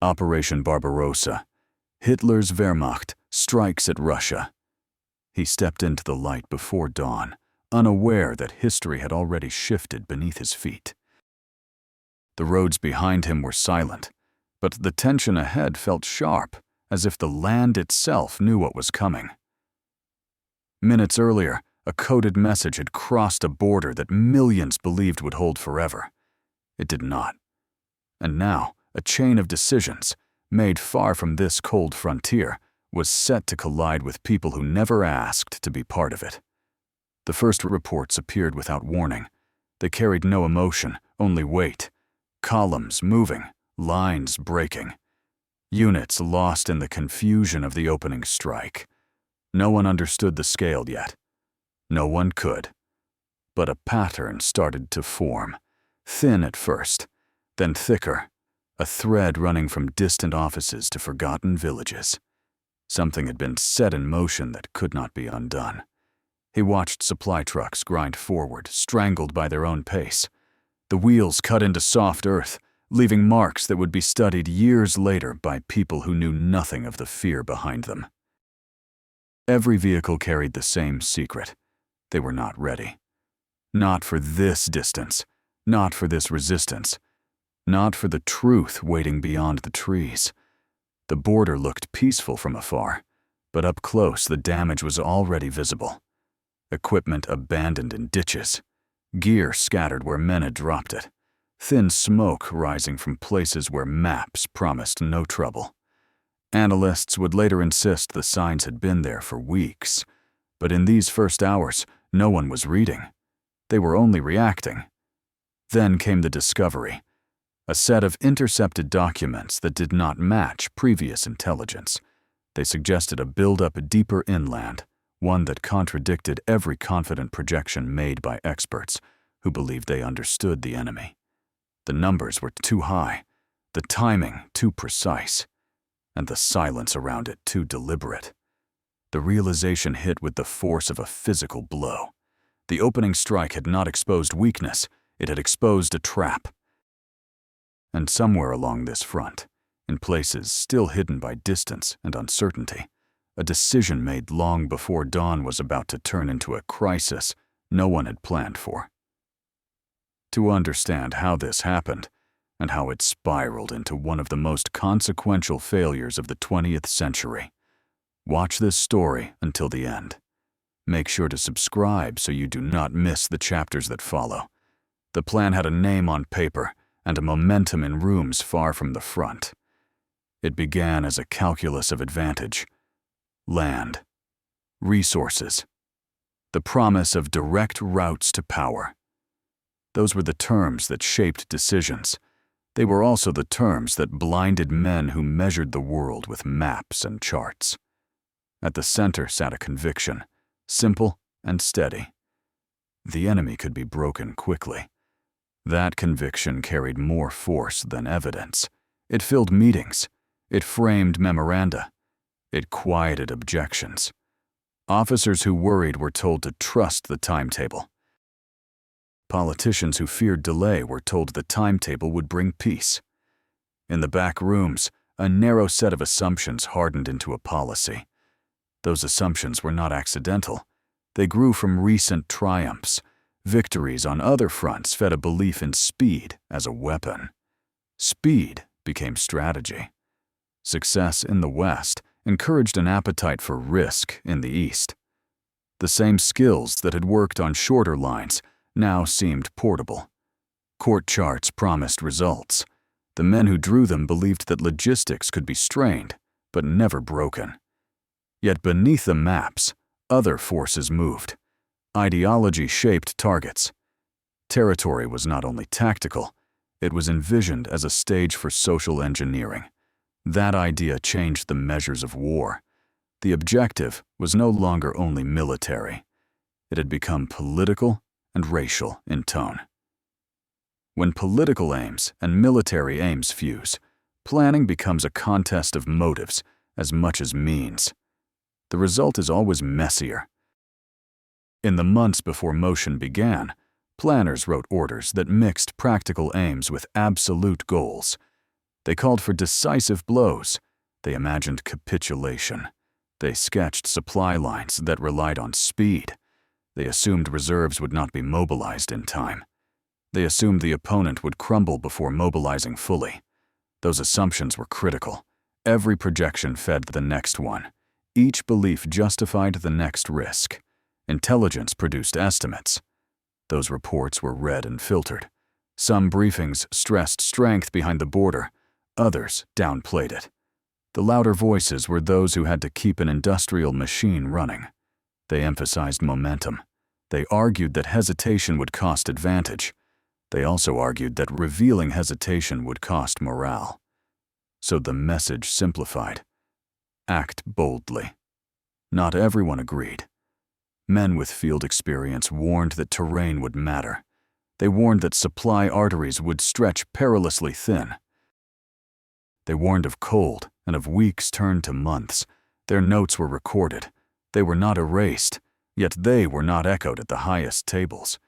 Operation Barbarossa. Hitler's Wehrmacht strikes at Russia. He stepped into the light before dawn, unaware that history had already shifted beneath his feet. The roads behind him were silent, but the tension ahead felt sharp, as if the land itself knew what was coming. Minutes earlier, a coded message had crossed a border that millions believed would hold forever. It did not. And now, a chain of decisions, made far from this cold frontier, was set to collide with people who never asked to be part of it. The first reports appeared without warning. They carried no emotion, only weight. Columns moving, lines breaking. Units lost in the confusion of the opening strike. No one understood the scale yet. No one could. But a pattern started to form, thin at first, then thicker, a thread running from distant offices to forgotten villages. Something had been set in motion that could not be undone. He watched supply trucks grind forward, strangled by their own pace. The wheels cut into soft earth, leaving marks that would be studied years later by people who knew nothing of the fear behind them. Every vehicle carried the same secret. They were not ready. Not for this distance, not for this resistance, not for the truth waiting beyond the trees. The border looked peaceful from afar, but up close the damage was already visible. Equipment abandoned in ditches, gear scattered where men had dropped it, thin smoke rising from places where maps promised no trouble. Analysts would later insist the signs had been there for weeks, but in these first hours, no one was reading. They were only reacting. Then came the discovery, a set of intercepted documents that did not match previous intelligence. They suggested a buildup deeper inland, one that contradicted every confident projection made by experts who believed they understood the enemy. The numbers were too high, the timing too precise, and the silence around it too deliberate. The realization hit with the force of a physical blow. The opening strike had not exposed weakness, it had exposed a trap. And somewhere along this front, in places still hidden by distance and uncertainty, a decision made long before dawn was about to turn into a crisis no one had planned for. To understand how this happened, and how it spiraled into one of the most consequential failures of the 20th century, watch this story until the end. Make sure to subscribe so you do not miss the chapters that follow. The plan had a name on paper and a momentum in rooms far from the front. It began as a calculus of advantage. Land, resources, the promise of direct routes to power. Those were the terms that shaped decisions. They were also the terms that blinded men who measured the world with maps and charts. At the center sat a conviction, simple and steady. The enemy could be broken quickly. That conviction carried more force than evidence. It filled meetings. It framed memoranda. It quieted objections. Officers who worried were told to trust the timetable. Politicians who feared delay were told the timetable would bring peace. In the back rooms, a narrow set of assumptions hardened into a policy. Those assumptions were not accidental. They grew from recent triumphs. Victories on other fronts fed a belief in speed as a weapon. Speed became strategy. Success in the West encouraged an appetite for risk in the East. The same skills that had worked on shorter lines now seemed portable. Court charts promised results. The men who drew them believed that logistics could be strained, but never broken. Yet beneath the maps, other forces moved. Ideology shaped targets. Territory was not only tactical, it was envisioned as a stage for social engineering. That idea changed the measures of war. The objective was no longer only military. It had become political and racial in tone. When political aims and military aims fuse, planning becomes a contest of motives as much as means. The result is always messier. In the months before motion began, planners wrote orders that mixed practical aims with absolute goals. They called for decisive blows. They imagined capitulation. They sketched supply lines that relied on speed. They assumed reserves would not be mobilized in time. They assumed the opponent would crumble before mobilizing fully. Those assumptions were critical. Every projection fed the next one. Each belief justified the next risk. Intelligence produced estimates. Those reports were read and filtered. Some briefings stressed strength behind the border. Others downplayed it. The louder voices were those who had to keep an industrial machine running. They emphasized momentum. They argued that hesitation would cost advantage. They also argued that revealing hesitation would cost morale. So the message simplified. Act boldly. Not everyone agreed. Men with field experience warned that terrain would matter. They warned that supply arteries would stretch perilously thin. They warned of cold and of weeks turned to months. Their notes were recorded. They were not erased, yet they were not echoed at the highest tables.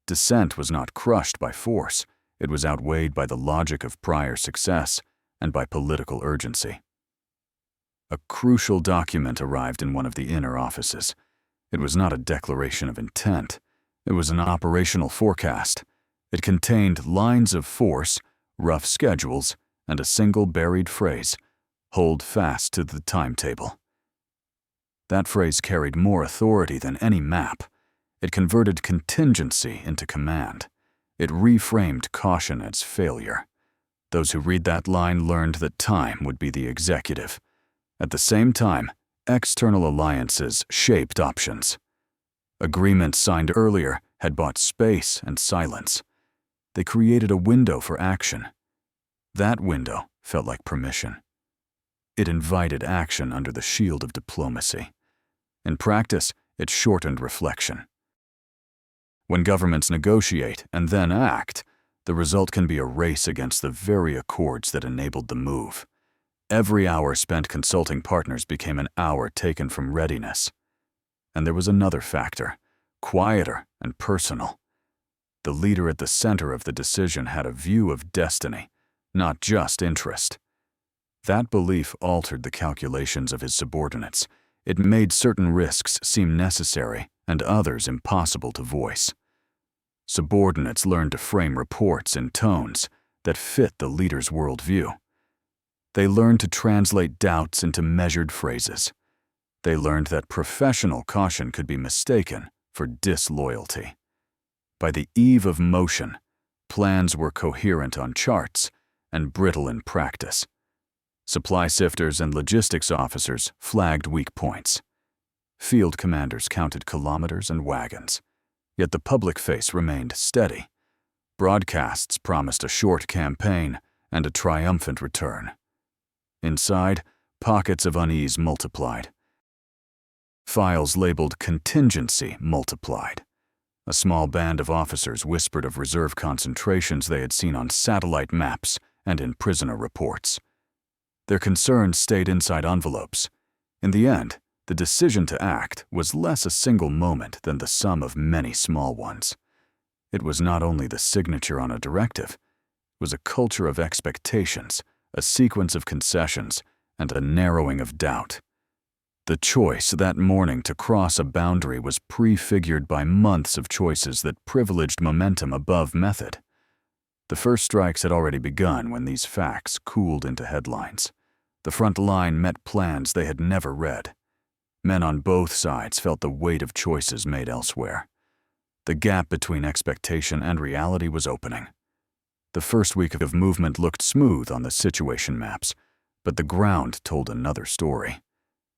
Dissent was not crushed by force. It was outweighed by the logic of prior success and by political urgency. A crucial document arrived in one of the inner offices. It was not a declaration of intent. It was an operational forecast. It contained lines of force, rough schedules, and a single buried phrase, "Hold fast to the timetable." That phrase carried more authority than any map. It converted contingency into command. It reframed caution as failure. Those who read that line learned that time would be the executive. At the same time, external alliances shaped options. Agreements signed earlier had bought space and silence. They created a window for action. That window felt like permission. It invited action under the shield of diplomacy. In practice, it shortened reflection. When governments negotiate and then act, the result can be a race against the very accords that enabled the move. Every hour spent consulting partners became an hour taken from readiness. And there was another factor, quieter and personal. The leader at the center of the decision had a view of destiny, not just interest. That belief altered the calculations of his subordinates. It made certain risks seem necessary and others impossible to voice. Subordinates learned to frame reports in tones that fit the leader's worldview. They learned to translate doubts into measured phrases. They learned that professional caution could be mistaken for disloyalty. By the eve of motion, plans were coherent on charts and brittle in practice. Supply sifters and logistics officers flagged weak points. Field commanders counted kilometers and wagons. Yet the public face remained steady. Broadcasts promised a short campaign and a triumphant return. Inside, pockets of unease multiplied. Files labeled contingency multiplied. A small band of officers whispered of reserve concentrations they had seen on satellite maps and in prisoner reports. Their concerns stayed inside envelopes. In the end, the decision to act was less a single moment than the sum of many small ones. It was not only the signature on a directive, it was a culture of expectations, a sequence of concessions, and a narrowing of doubt. The choice that morning to cross a boundary was prefigured by months of choices that privileged momentum above method. The first strikes had already begun when these facts cooled into headlines. The front line met plans they had never read. Men on both sides felt the weight of choices made elsewhere. The gap between expectation and reality was opening. The first week of movement looked smooth on the situation maps, but the ground told another story.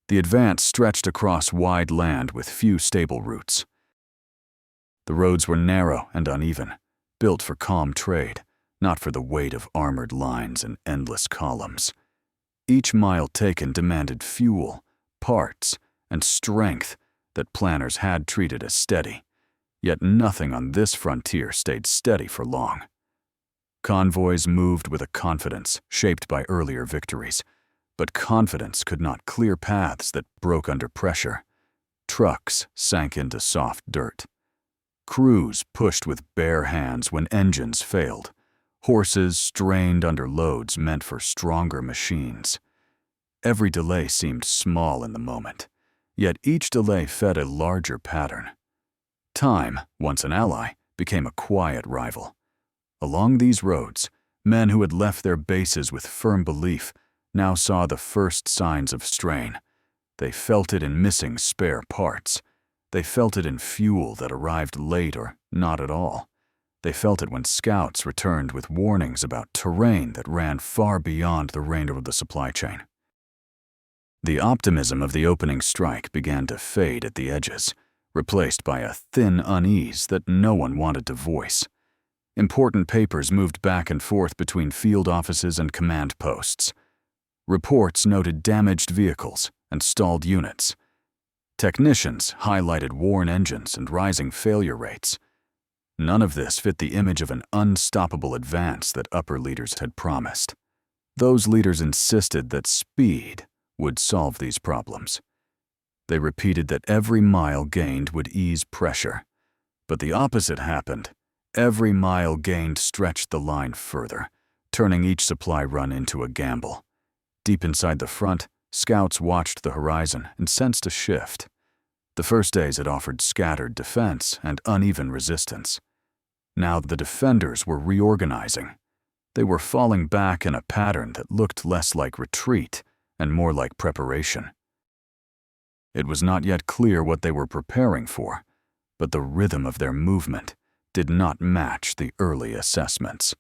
The advance stretched across wide land with few stable routes. The roads were narrow and uneven, built for calm trade, not for the weight of armored lines and endless columns. Each mile taken demanded fuel, parts, and strength that planners had treated as steady. Yet nothing on this frontier stayed steady for long. Convoys moved with a confidence shaped by earlier victories, but confidence could not clear paths that broke under pressure. Trucks sank into soft dirt. Crews pushed with bare hands when engines failed. Horses strained under loads meant for stronger machines. Every delay seemed small in the moment, yet each delay fed a larger pattern. Time, once an ally, became a quiet rival. Along these roads, men who had left their bases with firm belief now saw the first signs of strain. They felt it in missing spare parts. They felt it in fuel that arrived late or not at all. They felt it when scouts returned with warnings about terrain that ran far beyond the range of the supply chain. The optimism of the opening strike began to fade at the edges, replaced by a thin unease that no one wanted to voice. Important papers moved back and forth between field offices and command posts. Reports noted damaged vehicles and stalled units. Technicians highlighted worn engines and rising failure rates. None of this fit the image of an unstoppable advance that upper leaders had promised. Those leaders insisted that speed would solve these problems. They repeated that every mile gained would ease pressure. But the opposite happened. Every mile gained stretched the line further, turning each supply run into a gamble. Deep inside the front, scouts watched the horizon and sensed a shift. The first days had offered scattered defense and uneven resistance. Now the defenders were reorganizing. They were falling back in a pattern that looked less like retreat and more like preparation. It was not yet clear what they were preparing for, but the rhythm of their movement did not match the early assessments.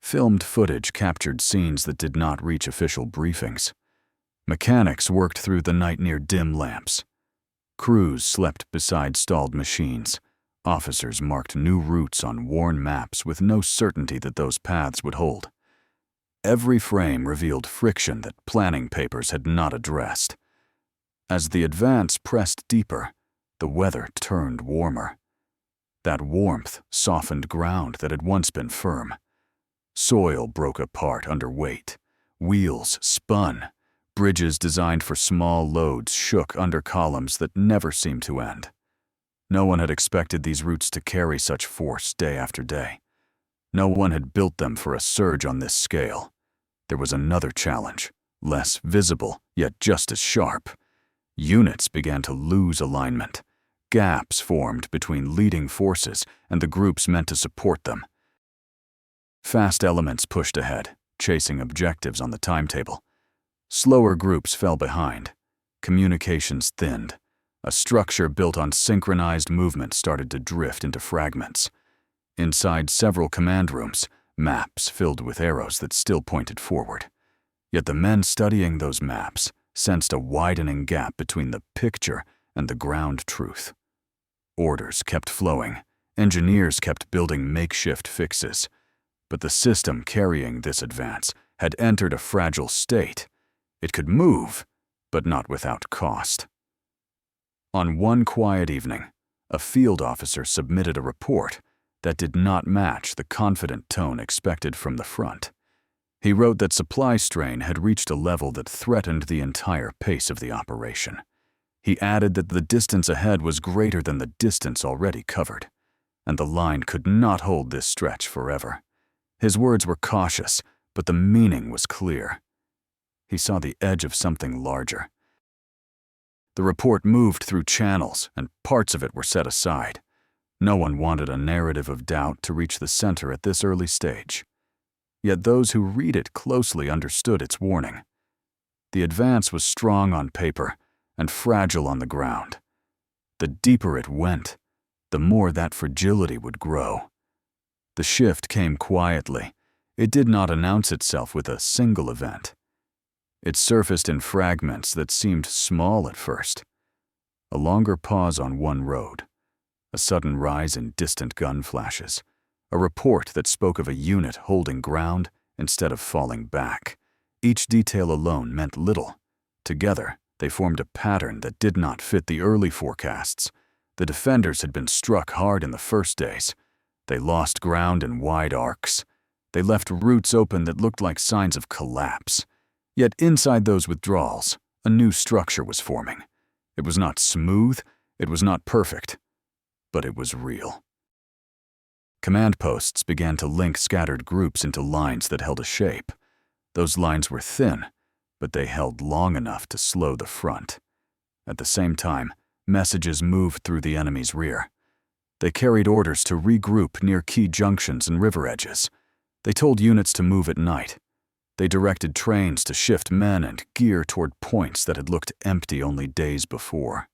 Filmed footage captured scenes that did not reach official briefings. Mechanics worked through the night near dim lamps. Crews slept beside stalled machines. Officers marked new routes on worn maps with no certainty that those paths would hold. Every frame revealed friction that planning papers had not addressed. As the advance pressed deeper, the weather turned warmer. That warmth softened ground that had once been firm. Soil broke apart under weight. Wheels spun. Bridges designed for small loads shook under columns that never seemed to end. No one had expected these routes to carry such force day after day. No one had built them for a surge on this scale. There was another challenge, less visible, yet just as sharp. Units began to lose alignment. Gaps formed between leading forces and the groups meant to support them. Fast elements pushed ahead, chasing objectives on the timetable. Slower groups fell behind. Communications thinned. A structure built on synchronized movement started to drift into fragments. Inside several command rooms, maps filled with arrows that still pointed forward. Yet the men studying those maps sensed a widening gap between the picture and the ground truth. Orders kept flowing. Engineers kept building makeshift fixes. But the system carrying this advance had entered a fragile state. It could move, but not without cost. On one quiet evening, a field officer submitted a report that did not match the confident tone expected from the front. He wrote that supply strain had reached a level that threatened the entire pace of the operation. He added that the distance ahead was greater than the distance already covered, and the line could not hold this stretch forever. His words were cautious, but the meaning was clear. He saw the edge of something larger. The report moved through channels, and parts of it were set aside. No one wanted a narrative of doubt to reach the center at this early stage. Yet those who read it closely understood its warning. The advance was strong on paper and fragile on the ground. The deeper it went, the more that fragility would grow. The shift came quietly. It did not announce itself with a single event. It surfaced in fragments that seemed small at first. A longer pause on one road, a sudden rise in distant gun flashes, a report that spoke of a unit holding ground instead of falling back. Each detail alone meant little. Together, they formed a pattern that did not fit the early forecasts. The defenders had been struck hard in the first days. They lost ground in wide arcs. They left routes open that looked like signs of collapse. Yet inside those withdrawals, a new structure was forming. It was not smooth, it was not perfect, but it was real. Command posts began to link scattered groups into lines that held a shape. Those lines were thin, but they held long enough to slow the front. At the same time, messages moved through the enemy's rear. They carried orders to regroup near key junctions and river edges. They told units to move at night. They directed trains to shift men and gear toward points that had looked empty only days before.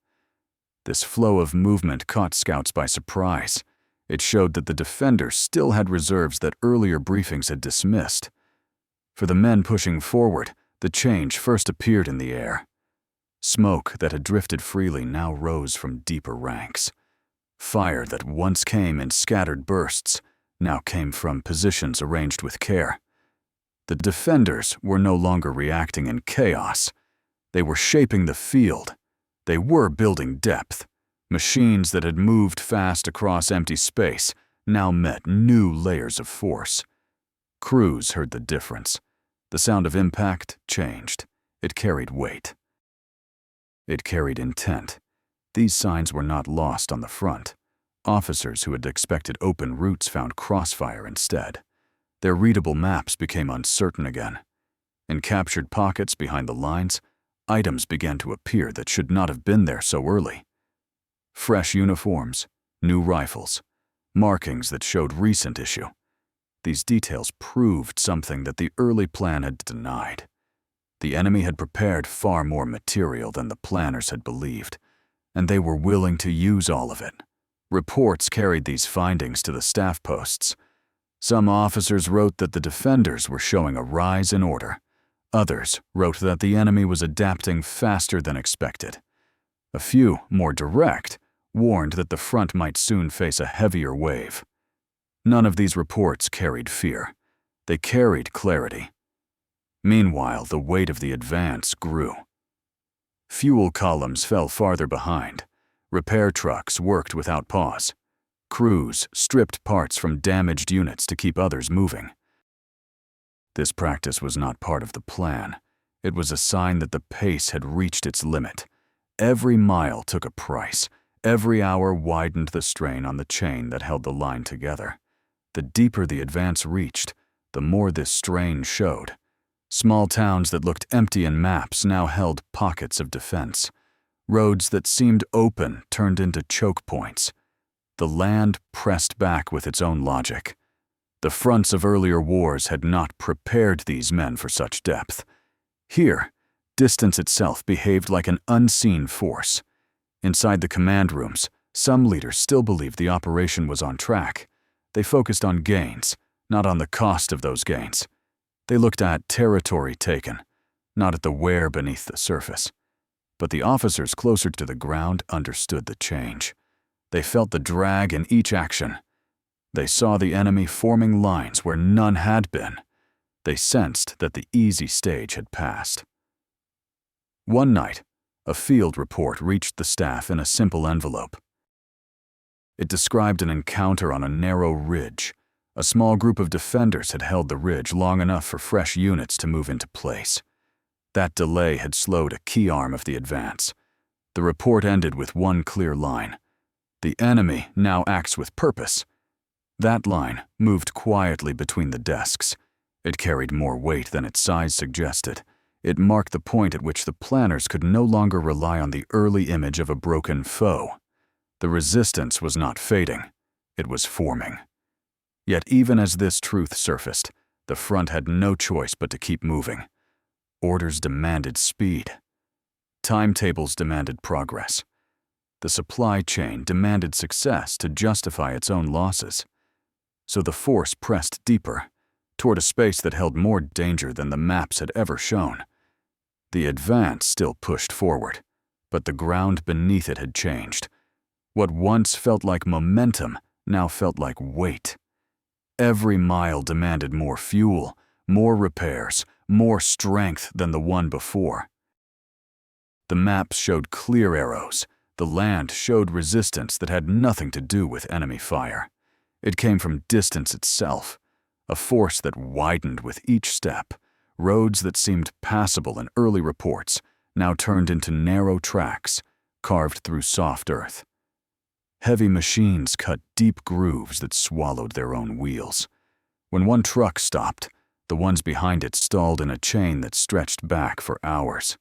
This flow of movement caught scouts by surprise. It showed that the defenders still had reserves that earlier briefings had dismissed. For the men pushing forward, the change first appeared in the air. Smoke that had drifted freely now rose from deeper ranks. Fire that once came in scattered bursts now came from positions arranged with care. The defenders were no longer reacting in chaos. They were shaping the field. They were building depth. Machines that had moved fast across empty space now met new layers of force. Crews heard the difference. The sound of impact changed. It carried weight. It carried intent. These signs were not lost on the front. Officers who had expected open routes found crossfire instead. Their readable maps became uncertain again. In captured pockets behind the lines, items began to appear that should not have been there so early. Fresh uniforms, new rifles, markings that showed recent issue. These details proved something that the early plan had denied. The enemy had prepared far more material than the planners had believed, and they were willing to use all of it. Reports carried these findings to the staff posts. Some officers wrote that the defenders were showing a rise in order. Others wrote that the enemy was adapting faster than expected. A few, more direct, warned that the front might soon face a heavier wave. None of these reports carried fear. They carried clarity. Meanwhile, the weight of the advance grew. Fuel columns fell farther behind. Repair trucks worked without pause. Crews stripped parts from damaged units to keep others moving. This practice was not part of the plan. It was a sign that the pace had reached its limit. Every mile took a price. Every hour widened the strain on the chain that held the line together. The deeper the advance reached, the more this strain showed. Small towns that looked empty in maps now held pockets of defense. Roads that seemed open turned into choke points. The land pressed back with its own logic. The fronts of earlier wars had not prepared these men for such depth. Here, distance itself behaved like an unseen force. Inside the command rooms, some leaders still believed the operation was on track. They focused on gains, not on the cost of those gains. They looked at territory taken, not at the wear beneath the surface. But the officers closer to the ground understood the change. They felt the drag in each action. They saw the enemy forming lines where none had been. They sensed that the easy stage had passed. One night, a field report reached the staff in a simple envelope. It described an encounter on a narrow ridge. A small group of defenders had held the ridge long enough for fresh units to move into place. That delay had slowed a key arm of the advance. The report ended with one clear line. The enemy now acts with purpose. That line moved quietly between the desks. It carried more weight than its size suggested. It marked the point at which the planners could no longer rely on the early image of a broken foe. The resistance was not fading. It was forming. Yet even as this truth surfaced, the front had no choice but to keep moving. Orders demanded speed. Timetables demanded progress. The supply chain demanded success to justify its own losses. So the force pressed deeper, toward a space that held more danger than the maps had ever shown. The advance still pushed forward, but the ground beneath it had changed. What once felt like momentum now felt like weight. Every mile demanded more fuel, more repairs, more strength than the one before. The maps showed clear arrows. The land showed resistance that had nothing to do with enemy fire. It came from distance itself, a force that widened with each step. Roads that seemed passable in early reports now turned into narrow tracks, carved through soft earth. Heavy machines cut deep grooves that swallowed their own wheels. When one truck stopped, the ones behind it stalled in a chain that stretched back for hours.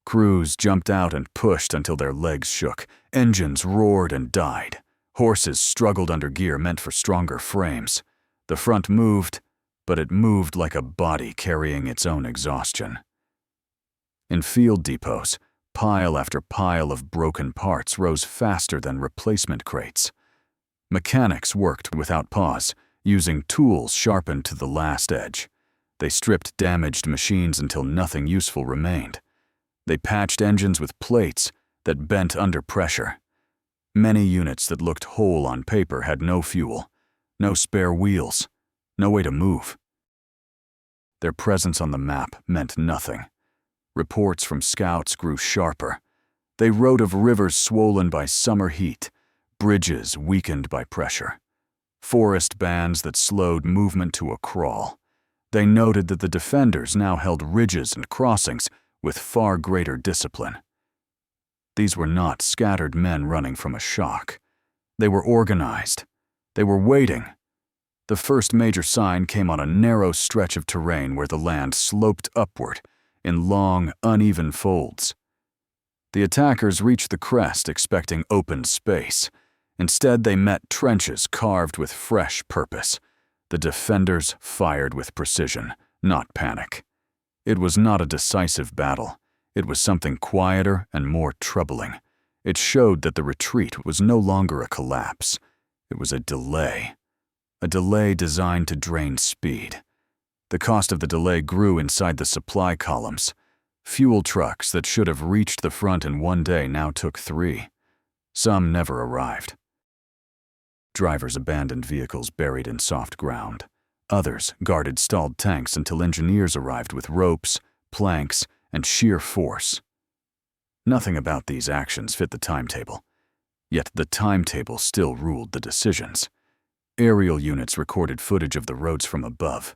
Crews jumped out and pushed until their legs shook. Engines roared and died. Horses struggled under gear meant for stronger frames. The front moved, but it moved like a body carrying its own exhaustion. In field depots, pile after pile of broken parts rose faster than replacement crates. Mechanics worked without pause, using tools sharpened to the last edge. They stripped damaged machines until nothing useful remained. They patched engines with plates that bent under pressure. Many units that looked whole on paper had no fuel, no spare wheels, no way to move. Their presence on the map meant nothing. Reports from scouts grew sharper. They wrote of rivers swollen by summer heat, bridges weakened by pressure, forest bands that slowed movement to a crawl. They noted that the defenders now held ridges and crossings with far greater discipline. These were not scattered men running from a shock. They were organized. They were waiting. The first major sign came on a narrow stretch of terrain where the land sloped upward in long, uneven folds. The attackers reached the crest expecting open space. Instead, they met trenches carved with fresh purpose. The defenders fired with precision, not panic. It was not a decisive battle. It was something quieter and more troubling. It showed that the retreat was no longer a collapse. It was a delay designed to drain speed. The cost of the delay grew inside the supply columns. Fuel trucks that should have reached the front in one day now took 3. Some never arrived. Drivers abandoned vehicles buried in soft ground. Others guarded stalled tanks until engineers arrived with ropes, planks, and sheer force. Nothing about these actions fit the timetable. Yet the timetable still ruled the decisions. Aerial units recorded footage of the roads from above.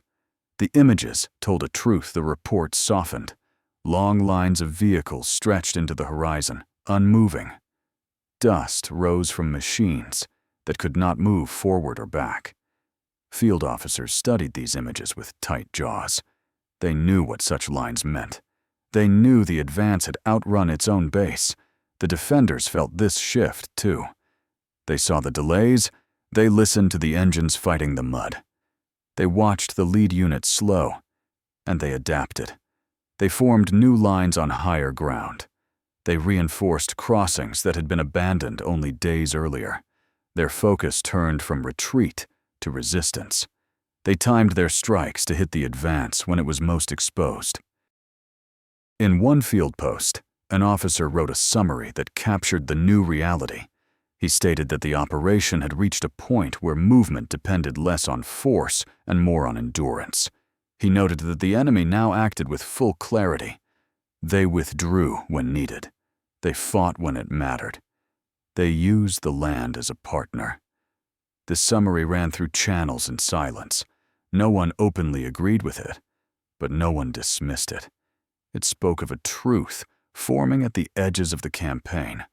The images told a truth the reports softened. Long lines of vehicles stretched into the horizon, unmoving. Dust rose from machines that could not move forward or back. Field officers studied these images with tight jaws. They knew what such lines meant. They knew the advance had outrun its own base. The defenders felt this shift, too. They saw the delays. They listened to the engines fighting the mud. They watched the lead units slow, and they adapted. They formed new lines on higher ground. They reinforced crossings that had been abandoned only days earlier. Their focus turned from retreat to resistance. They timed their strikes to hit the advance when it was most exposed. In one field post, an officer wrote a summary that captured the new reality. He stated that the operation had reached a point where movement depended less on force and more on endurance. He noted that the enemy now acted with full clarity. They withdrew when needed. They fought when it mattered. They used the land as a partner. This summary ran through channels in silence. No one openly agreed with it, but no one dismissed it. It spoke of a truth forming at the edges of the campaign.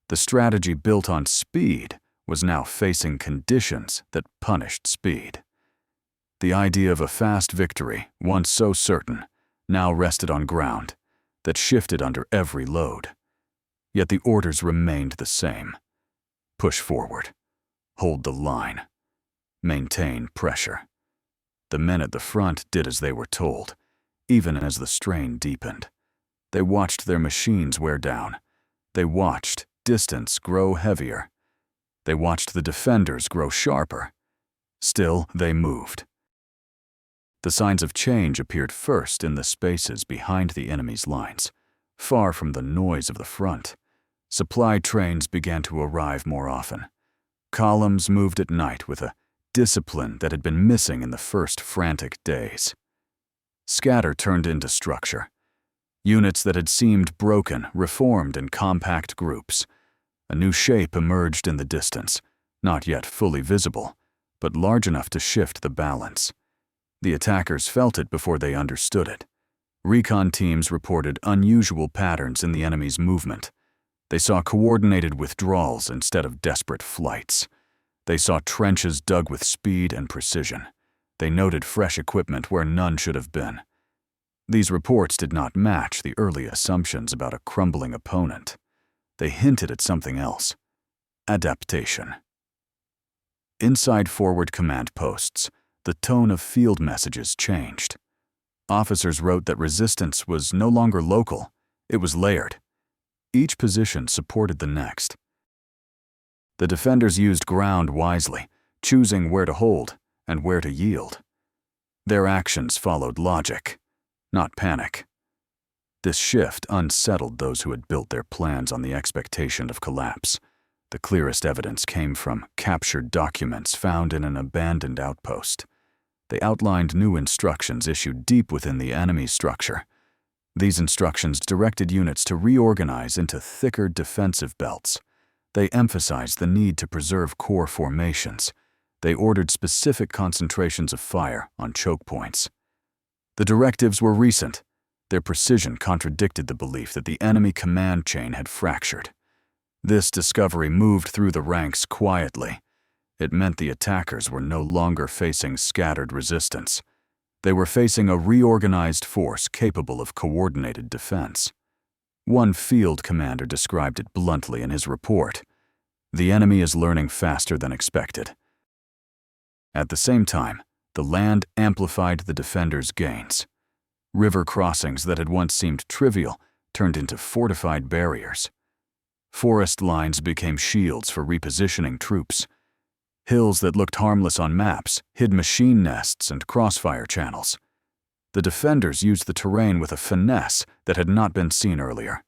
The strategy built on speed was now facing conditions that punished speed. The idea of a fast victory, once so certain, now rested on ground that shifted under every load. Yet the orders remained the same. Push forward. Hold the line. Maintain pressure. The men at the front did as they were told, even as the strain deepened. They watched their machines wear down. They watched distance grow heavier. They watched the defenders grow sharper. Still, they moved. The signs of change appeared first in the spaces behind the enemy's lines, far from the noise of the front. Supply trains began to arrive more often. Columns moved at night with a discipline that had been missing in the first frantic days. Scatter turned into structure. Units that had seemed broken reformed in compact groups. A new shape emerged in the distance, not yet fully visible, but large enough to shift the balance. The attackers felt it before they understood it. Recon teams reported unusual patterns in the enemy's movement. They saw coordinated withdrawals instead of desperate flights. They saw trenches dug with speed and precision. They noted fresh equipment where none should have been. These reports did not match the early assumptions about a crumbling opponent. They hinted at something else: adaptation. Inside forward command posts, the tone of field messages changed. Officers wrote that resistance was no longer local, it was layered. Each position supported the next. The defenders used ground wisely, choosing where to hold and where to yield. Their actions followed logic, not panic. This shift unsettled those who had built their plans on the expectation of collapse. The clearest evidence came from captured documents found in an abandoned outpost. They outlined new instructions issued deep within the enemy's structure. These instructions directed units to reorganize into thicker defensive belts. They emphasized the need to preserve core formations. They ordered specific concentrations of fire on choke points. The directives were recent. Their precision contradicted the belief that the enemy command chain had fractured. This discovery moved through the ranks quietly. It meant the attackers were no longer facing scattered resistance. They were facing a reorganized force capable of coordinated defense. One field commander described it bluntly in his report: "The enemy is learning faster than expected." At the same time, the land amplified the defenders' gains. River crossings that had once seemed trivial turned into fortified barriers. Forest lines became shields for repositioning troops. Hills that looked harmless on maps hid machine nests and crossfire channels. The defenders used the terrain with a finesse that had not been seen earlier.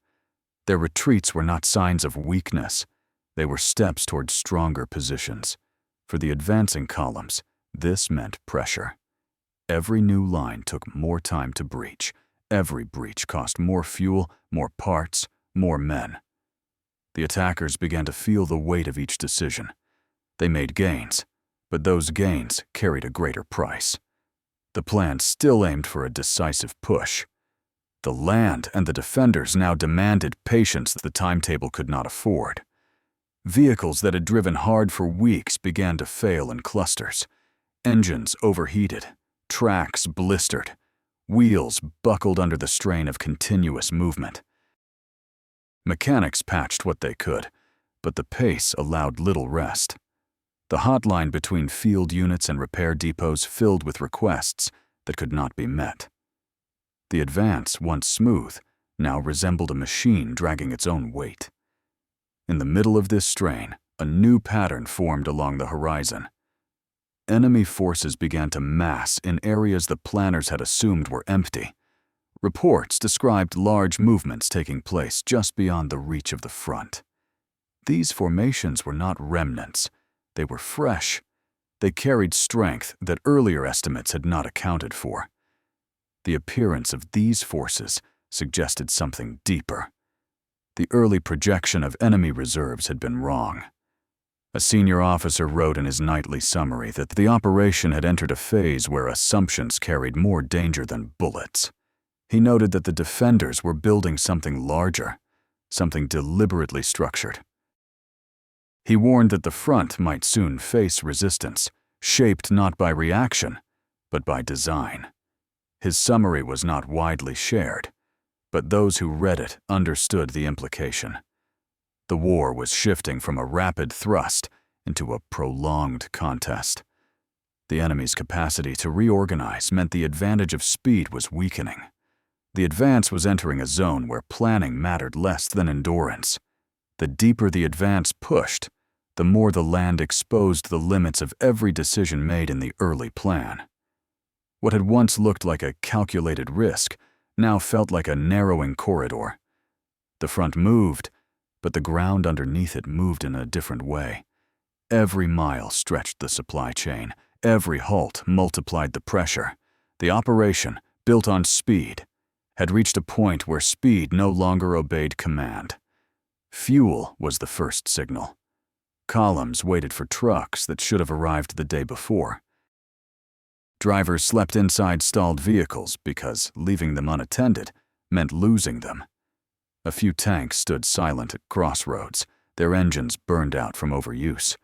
Their retreats were not signs of weakness. They were steps toward stronger positions. For the advancing columns, this meant pressure. Every new line took more time to breach. Every breach cost more fuel, more parts, more men. The attackers began to feel the weight of each decision. They made gains, but those gains carried a greater price. The plan still aimed for a decisive push. The land and the defenders now demanded patience that the timetable could not afford. Vehicles that had driven hard for weeks began to fail in clusters. Engines overheated, tracks blistered, wheels buckled under the strain of continuous movement. Mechanics patched what they could, but the pace allowed little rest. The hotline between field units and repair depots filled with requests that could not be met. The advance, once smooth, now resembled a machine dragging its own weight. In the middle of this strain, a new pattern formed along the horizon. Enemy forces began to mass in areas the planners had assumed were empty. Reports described large movements taking place just beyond the reach of the front. These formations were not remnants. They were fresh. They carried strength that earlier estimates had not accounted for. The appearance of these forces suggested something deeper. The early projection of enemy reserves had been wrong. A senior officer wrote in his nightly summary that the operation had entered a phase where assumptions carried more danger than bullets. He noted that the defenders were building something larger, something deliberately structured. He warned that the front might soon face resistance, shaped not by reaction, but by design. His summary was not widely shared, but those who read it understood the implication. The war was shifting from a rapid thrust into a prolonged contest. The enemy's capacity to reorganize meant the advantage of speed was weakening. The advance was entering a zone where planning mattered less than endurance. The deeper the advance pushed, the more the land exposed the limits of every decision made in the early plan. What had once looked like a calculated risk now felt like a narrowing corridor. The front moved, but the ground underneath it moved in a different way. Every mile stretched the supply chain. Every halt multiplied the pressure. The operation, built on speed, had reached a point where speed no longer obeyed command. Fuel was the first signal. Columns waited for trucks that should have arrived the day before. Drivers slept inside stalled vehicles because leaving them unattended meant losing them. A few tanks stood silent at crossroads, their engines burned out from overuse.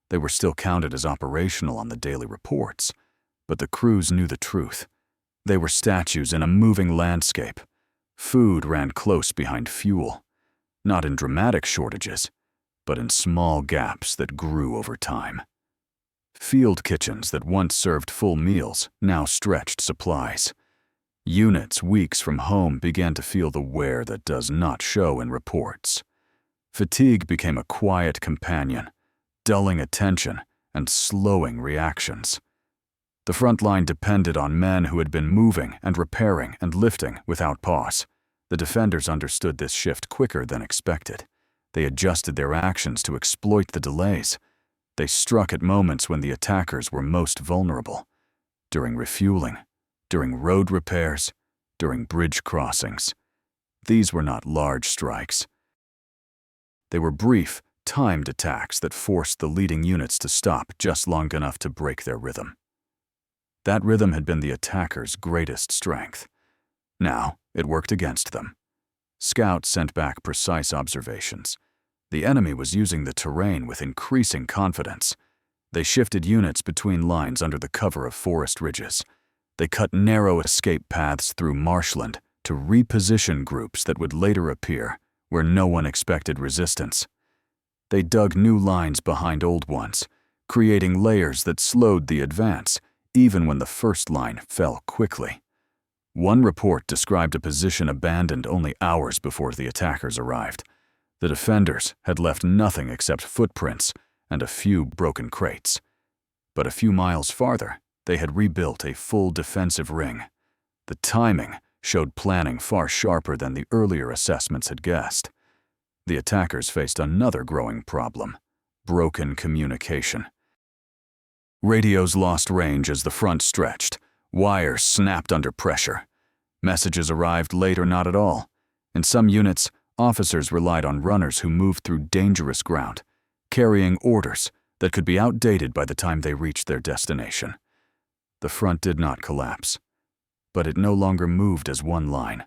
They were still counted as operational on the daily reports, but the crews knew the truth. They were statues in a moving landscape. Food ran close behind fuel, not in dramatic shortages, but in small gaps that grew over time. Field kitchens that once served full meals now stretched supplies. Units weeks from home began to feel the wear that does not show in reports. Fatigue became a quiet companion, dulling attention and slowing reactions. The front line depended on men who had been moving and repairing and lifting without pause. The defenders understood this shift quicker than expected. They adjusted their actions to exploit the delays. They struck at moments when the attackers were most vulnerable. During refueling, during road repairs, during bridge crossings. These were not large strikes. They were brief, timed attacks that forced the leading units to stop just long enough to break their rhythm. That rhythm had been the attackers' greatest strength. Now, it worked against them. Scouts sent back precise observations. The enemy was using the terrain with increasing confidence. They shifted units between lines under the cover of forest ridges. They cut narrow escape paths through marshland to reposition groups that would later appear where no one expected resistance. They dug new lines behind old ones, creating layers that slowed the advance, even when the first line fell quickly. One report described a position abandoned only hours before the attackers arrived. The defenders had left nothing except footprints and a few broken crates. But a few miles farther, they had rebuilt a full defensive ring. The timing showed planning far sharper than the earlier assessments had guessed. The attackers faced another growing problem: broken communication. Radios lost range as the front stretched. Wires snapped under pressure. Messages arrived late or not at all. In some units, officers relied on runners who moved through dangerous ground, carrying orders that could be outdated by the time they reached their destination. The front did not collapse, but it no longer moved as one line.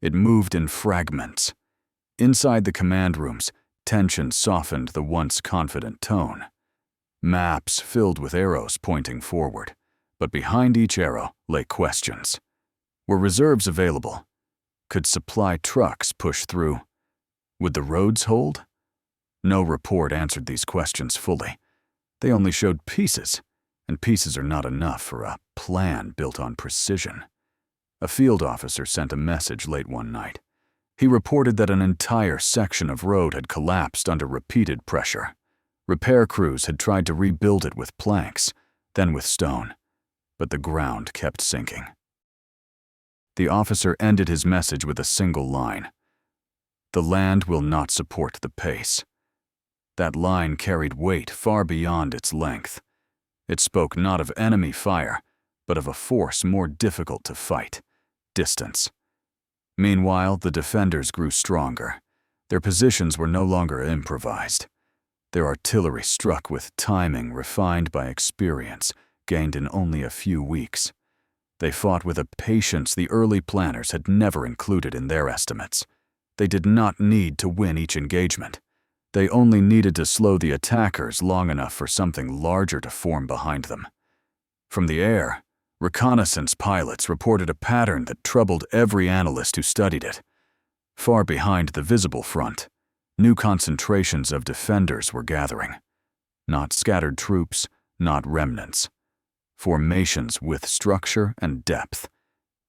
It moved in fragments. Inside the command rooms, tension softened the once confident tone. Maps filled with arrows pointing forward, but behind each arrow lay questions. Were reserves available? Could supply trucks push through? Would the roads hold? No report answered these questions fully. They only showed pieces, and pieces are not enough for a plan built on precision. A field officer sent a message late one night. He reported that an entire section of road had collapsed under repeated pressure. Repair crews had tried to rebuild it with planks, then with stone, but the ground kept sinking. The officer ended his message with a single line: "The land will not support the pace." That line carried weight far beyond its length. It spoke not of enemy fire, but of a force more difficult to fight: distance. Meanwhile, the defenders grew stronger. Their positions were no longer improvised. Their artillery struck with timing refined by experience, gained in only a few weeks. They fought with a patience the early planners had never included in their estimates. They did not need to win each engagement. They only needed to slow the attackers long enough for something larger to form behind them. From the air, reconnaissance pilots reported a pattern that troubled every analyst who studied it. Far behind the visible front, new concentrations of defenders were gathering. Not scattered troops, not remnants. Formations with structure and depth.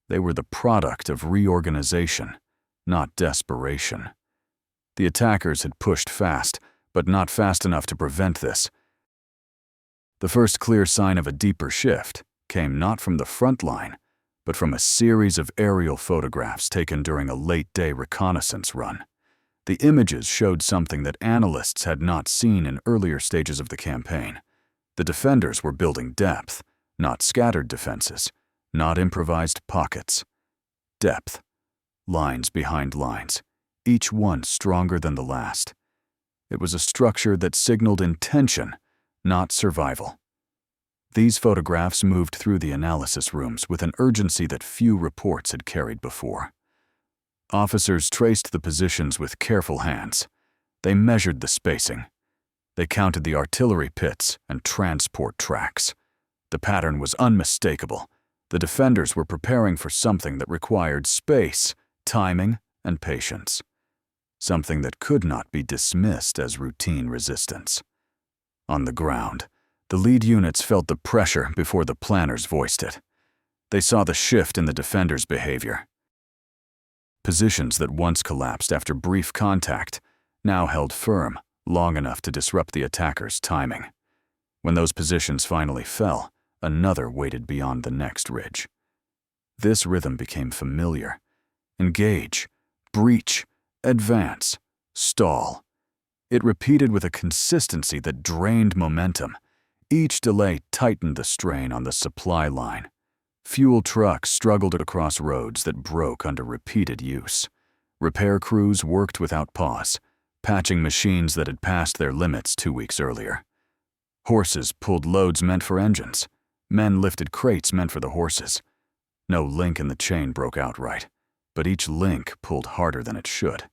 They were the product of reorganization, not desperation. The attackers had pushed fast, but not fast enough to prevent this. The first clear sign of a deeper shift came not from the front line, but from a series of aerial photographs taken during a late-day reconnaissance run. The images showed something that analysts had not seen in earlier stages of the campaign. The defenders were building depth, not scattered defenses, not improvised pockets. Depth. Lines behind lines, each one stronger than the last. It was a structure that signaled intention, not survival. These photographs moved through the analysis rooms with an urgency that few reports had carried before. Officers traced the positions with careful hands. They measured the spacing. They counted the artillery pits and transport tracks. The pattern was unmistakable. The defenders were preparing for something that required space, timing, and patience. Something that could not be dismissed as routine resistance. On the ground, the lead units felt the pressure before the planners voiced it. They saw the shift in the defenders' behavior. Positions that once collapsed after brief contact now held firm long enough to disrupt the attackers' timing. When those positions finally fell, another waited beyond the next ridge. This rhythm became familiar. Engage, breach, advance, stall. It repeated with a consistency that drained momentum. Each delay tightened the strain on the supply line. Fuel trucks struggled across roads that broke under repeated use. Repair crews worked without pause, patching machines that had passed their limits 2 weeks earlier. Horses pulled loads meant for engines. Men lifted crates meant for the horses. No link in the chain broke outright, but each link pulled harder than it should.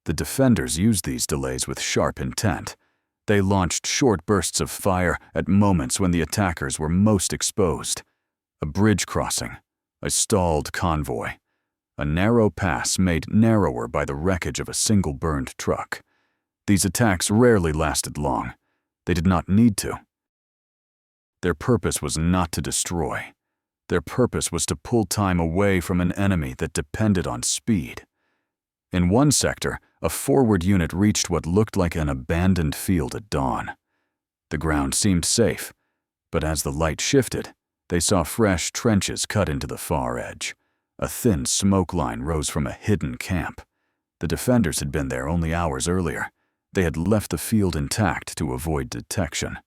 The defenders used these delays with sharp intent. They launched short bursts of fire at moments when the attackers were most exposed. A bridge crossing, a stalled convoy, a narrow pass made narrower by the wreckage of a single burned truck. These attacks rarely lasted long. They did not need to. Their purpose was not to destroy. Their purpose was to pull time away from an enemy that depended on speed. In one sector, a forward unit reached what looked like an abandoned field at dawn. The ground seemed safe, but as the light shifted, they saw fresh trenches cut into the far edge. A thin smoke line rose from a hidden camp. The defenders had been there only hours earlier. They had left the field intact to avoid detection.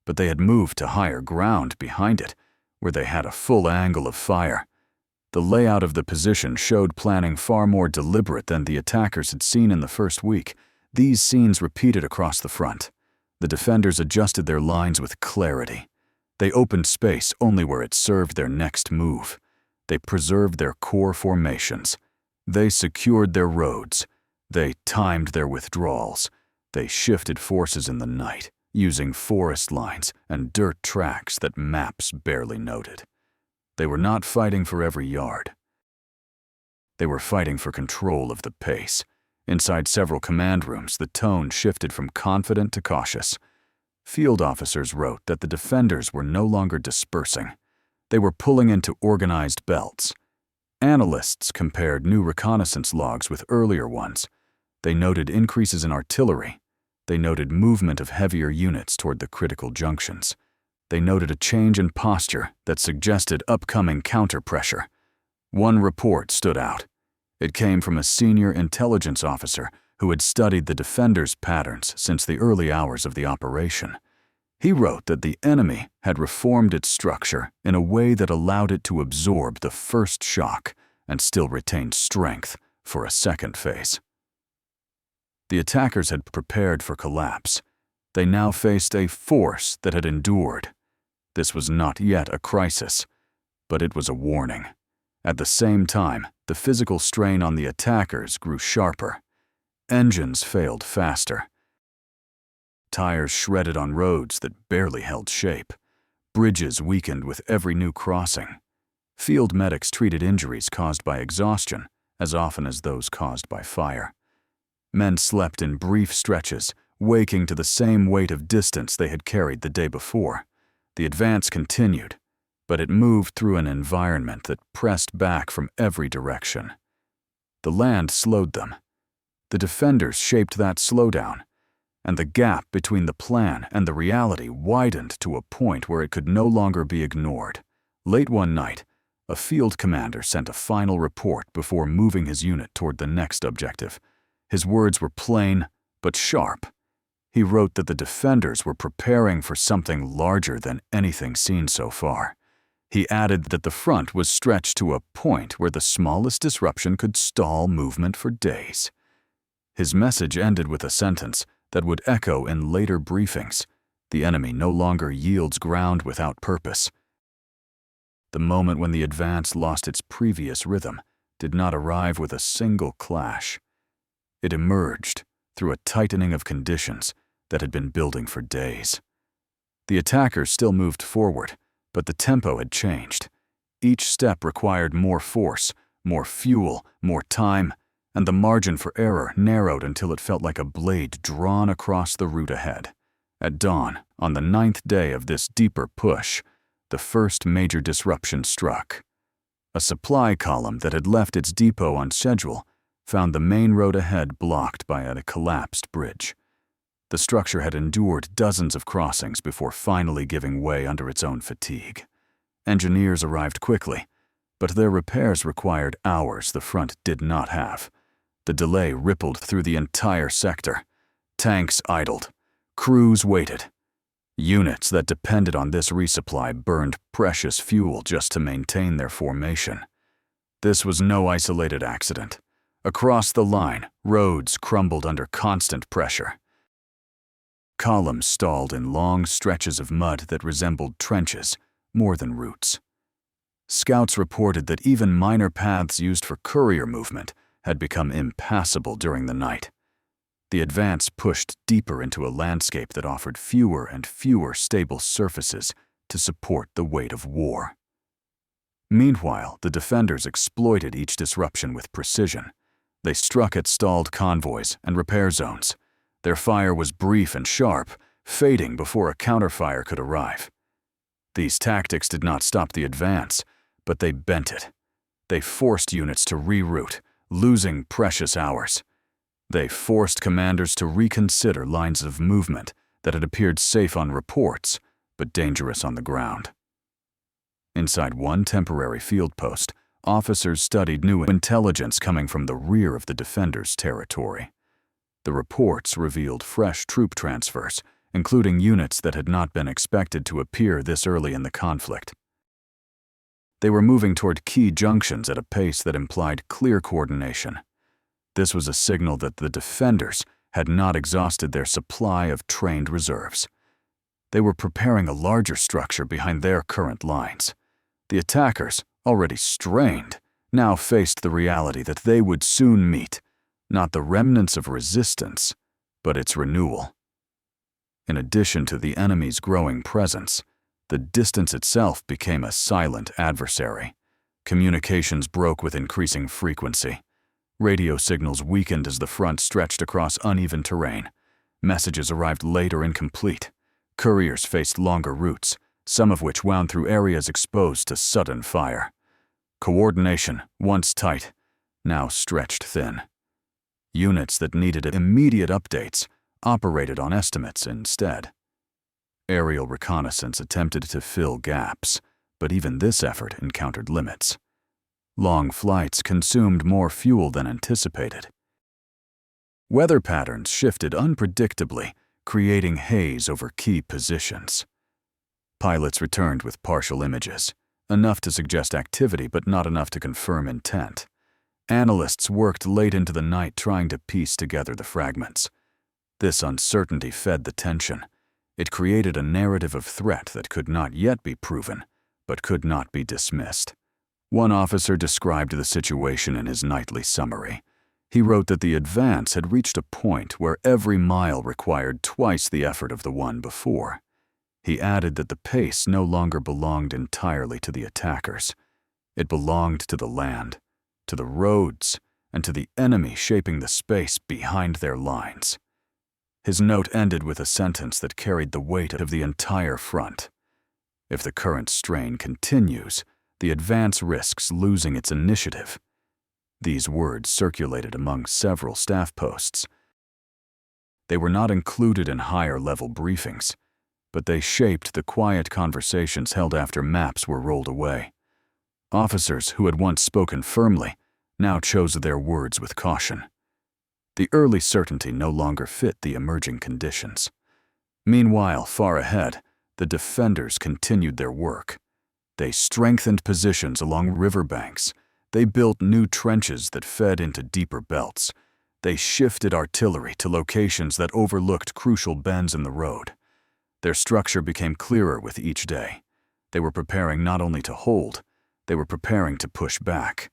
But they had moved to higher ground behind it, where they had a full angle of fire. The layout of the position showed planning far more deliberate than the attackers had seen in the first week. These scenes repeated across the front. The defenders adjusted their lines with clarity. They opened space only where it served their next move. They preserved their core formations. They secured their roads. They timed their withdrawals. They shifted forces in the night, using forest lines and dirt tracks that maps barely noted. They were not fighting for every yard. They were fighting for control of the pace. Inside several command rooms, the tone shifted from confident to cautious. Field officers wrote that the defenders were no longer dispersing. They were pulling into organized belts. Analysts compared new reconnaissance logs with earlier ones. They noted increases in artillery. They noted movement of heavier units toward the critical junctions. They noted a change in posture that suggested upcoming counter-pressure. One report stood out. It came from a senior intelligence officer who had studied the defenders' patterns since the early hours of the operation. He wrote that the enemy had reformed its structure in a way that allowed it to absorb the first shock and still retain strength for a second phase. The attackers had prepared for collapse. They now faced a force that had endured. This was not yet a crisis, but it was a warning. At the same time, the physical strain on the attackers grew sharper. Engines failed faster. Tires shredded on roads that barely held shape. Bridges weakened with every new crossing. Field medics treated injuries caused by exhaustion as often as those caused by fire. Men slept in brief stretches, waking to the same weight of distance they had carried the day before. The advance continued, but it moved through an environment that pressed back from every direction. The land slowed them. The defenders shaped that slowdown, and the gap between the plan and the reality widened to a point where it could no longer be ignored. Late one night, a field commander sent a final report before moving his unit toward the next objective. His words were plain but sharp. He wrote that the defenders were preparing for something larger than anything seen so far. He added that the front was stretched to a point where the smallest disruption could stall movement for days. His message ended with a sentence that would echo in later briefings. The enemy no longer yields ground without purpose. The moment when the advance lost its previous rhythm, did not arrive with a single clash. It emerged through a tightening of conditions that had been building for days. The attackers still moved forward, but the tempo had changed. Each step required more force, more fuel, more time, and the margin for error narrowed until it felt like a blade drawn across the route ahead. At dawn, on the 9th day of this deeper push, the first major disruption struck. A supply column that had left its depot on schedule found the main road ahead blocked by a collapsed bridge. The structure had endured dozens of crossings before finally giving way under its own fatigue. Engineers arrived quickly, but their repairs required hours the front did not have. The delay rippled through the entire sector. Tanks idled. Crews waited. Units that depended on this resupply burned precious fuel just to maintain their formation. This was no isolated accident. Across the line, roads crumbled under constant pressure. Columns stalled in long stretches of mud that resembled trenches more than routes. Scouts reported that even minor paths used for courier movement had become impassable during the night. The advance pushed deeper into a landscape that offered fewer and fewer stable surfaces to support the weight of war. Meanwhile, the defenders exploited each disruption with precision. They struck at stalled convoys and repair zones. Their fire was brief and sharp, fading before a counterfire could arrive. These tactics did not stop the advance, but they bent it. They forced units to reroute, losing precious hours. They forced commanders to reconsider lines of movement that had appeared safe on reports, but dangerous on the ground. Inside one temporary field post, officers studied new intelligence coming from the rear of the defenders' territory. The reports revealed fresh troop transfers, including units that had not been expected to appear this early in the conflict. They were moving toward key junctions at a pace that implied clear coordination. This was a signal that the defenders had not exhausted their supply of trained reserves. They were preparing a larger structure behind their current lines. The attackers, already strained, now faced the reality that they would soon meet not the remnants of resistance, but its renewal. In addition to the enemy's growing presence, the distance itself became a silent adversary. Communications broke with increasing frequency. Radio signals weakened as the front stretched across uneven terrain. Messages arrived late or incomplete. Couriers faced longer routes, some of which wound through areas exposed to sudden fire. Coordination, once tight, now stretched thin. Units that needed immediate updates operated on estimates instead. Aerial reconnaissance attempted to fill gaps, but even this effort encountered limits. Long flights consumed more fuel than anticipated. Weather patterns shifted unpredictably, creating haze over key positions. Pilots returned with partial images, enough to suggest activity but not enough to confirm intent. Analysts worked late into the night trying to piece together the fragments. This uncertainty fed the tension. It created a narrative of threat that could not yet be proven, but could not be dismissed. One officer described the situation in his nightly summary. He wrote that the advance had reached a point where every mile required twice the effort of the one before. He added that the pace no longer belonged entirely to the attackers. It belonged to the land, to the roads, and to the enemy shaping the space behind their lines. His note ended with a sentence that carried the weight of the entire front. If the current strain continues, the advance risks losing its initiative. These words circulated among several staff posts. They were not included in higher-level briefings, but they shaped the quiet conversations held after maps were rolled away. Officers who had once spoken firmly now chose their words with caution. The early certainty no longer fit the emerging conditions. Meanwhile, far ahead, the defenders continued their work. They strengthened positions along riverbanks. They built new trenches that fed into deeper belts. They shifted artillery to locations that overlooked crucial bends in the road. Their structure became clearer with each day. They were preparing not only to hold, they were preparing to push back.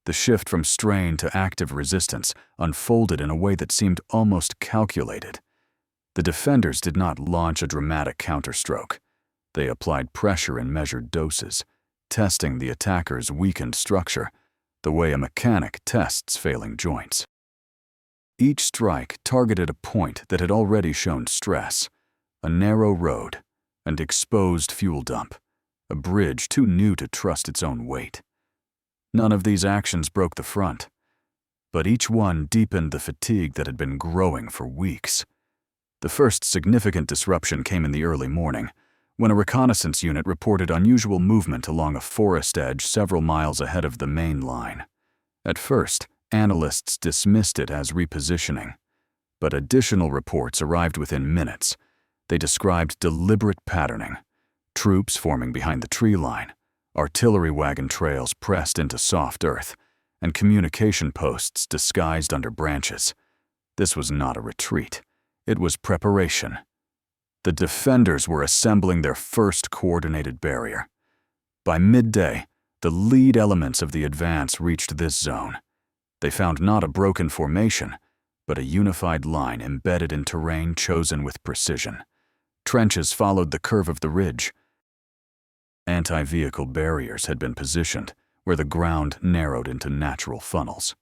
The shift from strain to active resistance unfolded in a way that seemed almost calculated. The defenders did not launch a dramatic counterstroke. They applied pressure in measured doses, testing the attacker's weakened structure, the way a mechanic tests failing joints. Each strike targeted a point that had already shown stress: a narrow road, an exposed fuel dump, a bridge too new to trust its own weight. None of these actions broke the front, but each one deepened the fatigue that had been growing for weeks. The first significant disruption came in the early morning, when a reconnaissance unit reported unusual movement along a forest edge several miles ahead of the main line. At first, analysts dismissed it as repositioning, but additional reports arrived within minutes. They described deliberate patterning: troops forming behind the tree line, artillery wagon trails pressed into soft earth, and communication posts disguised under branches. This was not a retreat. It was preparation. The defenders were assembling their first coordinated barrier. By midday, the lead elements of the advance reached this zone. They found not a broken formation, but a unified line embedded in terrain chosen with precision. Trenches followed the curve of the ridge. Anti-vehicle barriers had been positioned where the ground narrowed into natural funnels.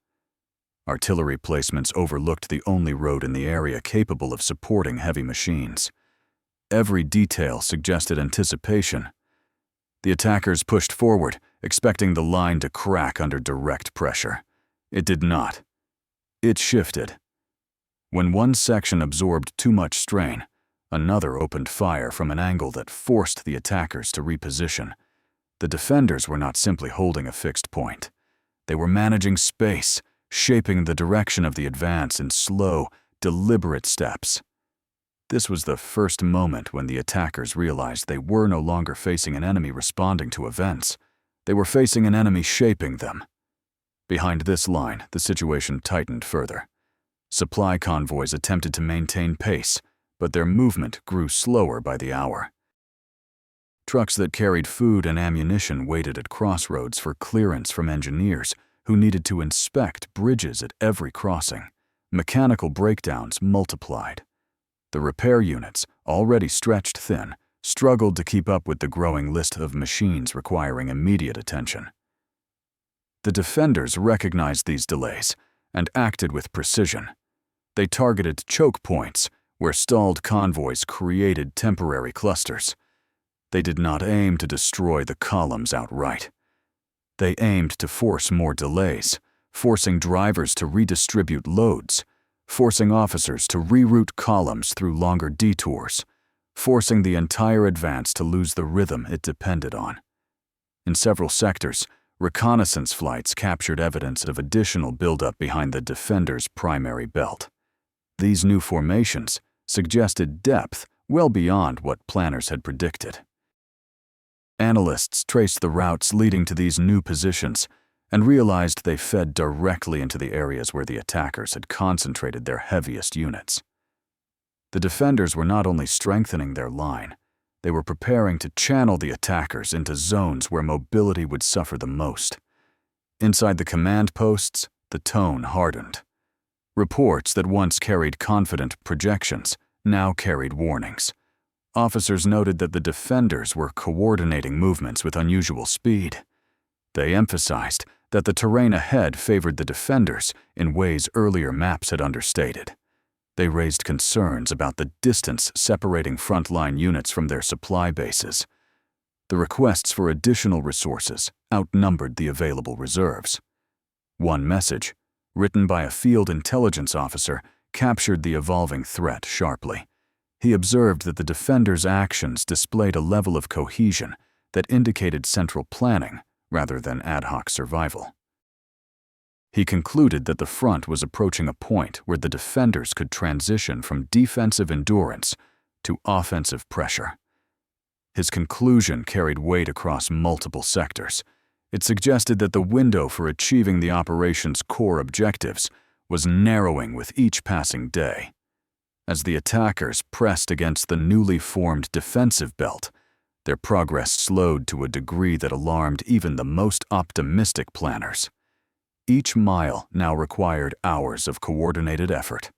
Artillery placements overlooked the only road in the area capable of supporting heavy machines. Every detail suggested anticipation. The attackers pushed forward, expecting the line to crack under direct pressure. It did not. It shifted. When one section absorbed too much strain, another opened fire from an angle that forced the attackers to reposition. The defenders were not simply holding a fixed point. They were managing space, shaping the direction of the advance in slow, deliberate steps. This was the first moment when the attackers realized they were no longer facing an enemy responding to events. They were facing an enemy shaping them. Behind this line, the situation tightened further. Supply convoys attempted to maintain pace, but their movement grew slower by the hour. Trucks that carried food and ammunition waited at crossroads for clearance from engineers who needed to inspect bridges at every crossing. Mechanical breakdowns multiplied. The repair units, already stretched thin, struggled to keep up with the growing list of machines requiring immediate attention. The defenders recognized these delays and acted with precision. They targeted choke points where stalled convoys created temporary clusters. They did not aim to destroy the columns outright. They aimed to force more delays, forcing drivers to redistribute loads, forcing officers to reroute columns through longer detours, forcing the entire advance to lose the rhythm it depended on. In several sectors, reconnaissance flights captured evidence of additional buildup behind the defenders' primary belt. These new formations suggested depth well beyond what planners had predicted. Analysts traced the routes leading to these new positions and realized they fed directly into the areas where the attackers had concentrated their heaviest units. The defenders were not only strengthening their line, they were preparing to channel the attackers into zones where mobility would suffer the most. Inside the command posts, the tone hardened. Reports that once carried confident projections now carried warnings. Officers noted that the defenders were coordinating movements with unusual speed. They emphasized that the terrain ahead favored the defenders in ways earlier maps had understated. They raised concerns about the distance separating frontline units from their supply bases. The requests for additional resources outnumbered the available reserves. One message, written by a field intelligence officer, captured the evolving threat sharply. He observed that the defenders' actions displayed a level of cohesion that indicated central planning rather than ad hoc survival. He concluded that the front was approaching a point where the defenders could transition from defensive endurance to offensive pressure. His conclusion carried weight across multiple sectors. It suggested that the window for achieving the operation's core objectives was narrowing with each passing day. As the attackers pressed against the newly formed defensive belt, their progress slowed to a degree that alarmed even the most optimistic planners. Each mile now required hours of coordinated effort.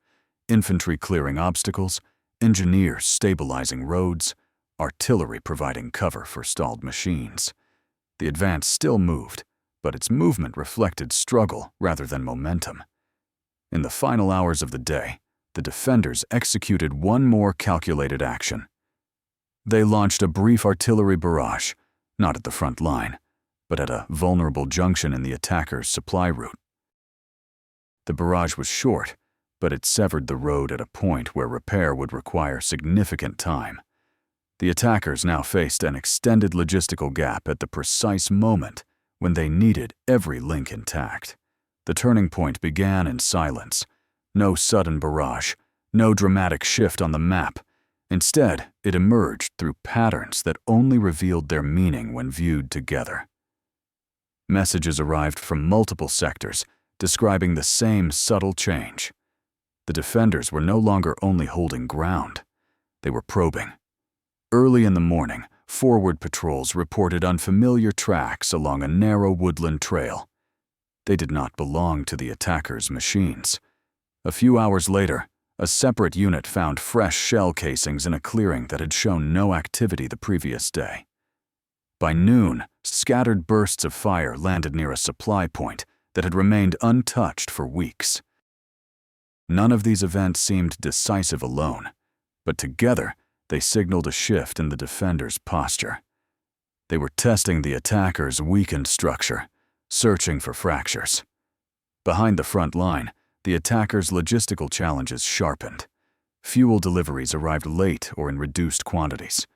Infantry clearing obstacles, engineers stabilizing roads, artillery providing cover for stalled machines. The advance still moved, but its movement reflected struggle rather than momentum. In the final hours of the day, the defenders executed one more calculated action. They launched a brief artillery barrage, not at the front line, but at a vulnerable junction in the attackers' supply route. The barrage was short, but it severed the road at a point where repair would require significant time. The attackers now faced an extended logistical gap at the precise moment when they needed every link intact. The turning point began in silence. No sudden barrage, no dramatic shift on the map. Instead, it emerged through patterns that only revealed their meaning when viewed together. Messages arrived from multiple sectors, describing the same subtle change. The defenders were no longer only holding ground, they were probing. Early in the morning, forward patrols reported unfamiliar tracks along a narrow woodland trail. They did not belong to the attackers' machines. A few hours later, a separate unit found fresh shell casings in a clearing that had shown no activity the previous day. By noon, scattered bursts of fire landed near a supply point that had remained untouched for weeks. None of these events seemed decisive alone, but together they signaled a shift in the defenders' posture. They were testing the attackers' weakened structure, searching for fractures. Behind the front line, the attackers' logistical challenges sharpened. Fuel deliveries arrived late or in reduced quantities.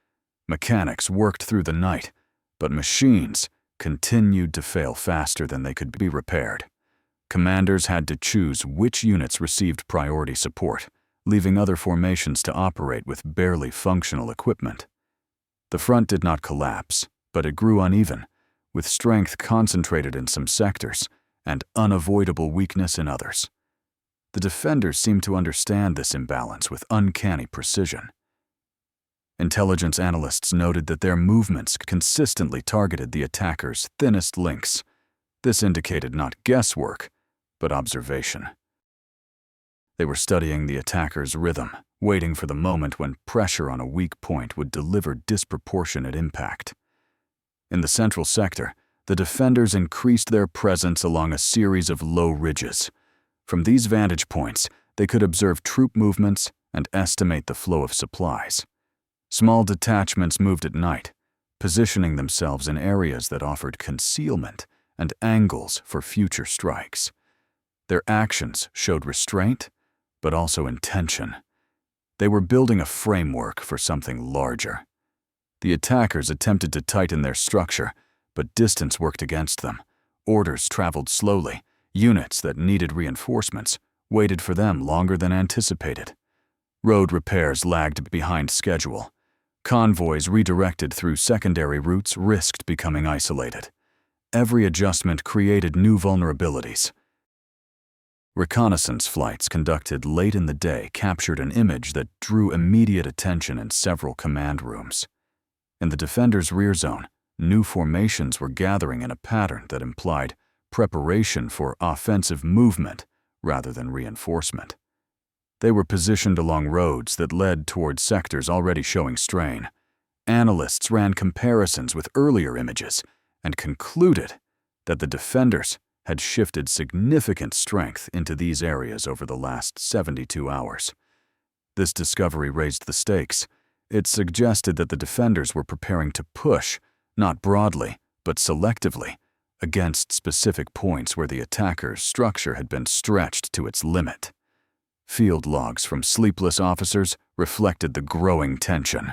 Mechanics worked through the night, but machines continued to fail faster than they could be repaired. Commanders had to choose which units received priority support, leaving other formations to operate with barely functional equipment. The front did not collapse, but it grew uneven, with strength concentrated in some sectors and unavoidable weakness in others. The defenders seemed to understand this imbalance with uncanny precision. Intelligence analysts noted that their movements consistently targeted the attackers' thinnest links. This indicated not guesswork, but observation. They were studying the attackers' rhythm, waiting for the moment when pressure on a weak point would deliver disproportionate impact. In the central sector, the defenders increased their presence along a series of low ridges. From these vantage points, they could observe troop movements and estimate the flow of supplies. Small detachments moved at night, positioning themselves in areas that offered concealment and angles for future strikes. Their actions showed restraint, but also intention. They were building a framework for something larger. The attackers attempted to tighten their structure, but distance worked against them. Orders traveled slowly. Units that needed reinforcements waited for them longer than anticipated. Road repairs lagged behind schedule. Convoys redirected through secondary routes risked becoming isolated. Every adjustment created new vulnerabilities. Reconnaissance flights conducted late in the day captured an image that drew immediate attention in several command rooms. In the defenders' rear zone, new formations were gathering in a pattern that implied preparation for offensive movement rather than reinforcement. They were positioned along roads that led toward sectors already showing strain. Analysts ran comparisons with earlier images and concluded that the defenders had shifted significant strength into these areas over the last 72 hours. This discovery raised the stakes. It suggested that the defenders were preparing to push, not broadly, but selectively, against specific points where the attacker's structure had been stretched to its limit. Field logs from sleepless officers reflected the growing tension.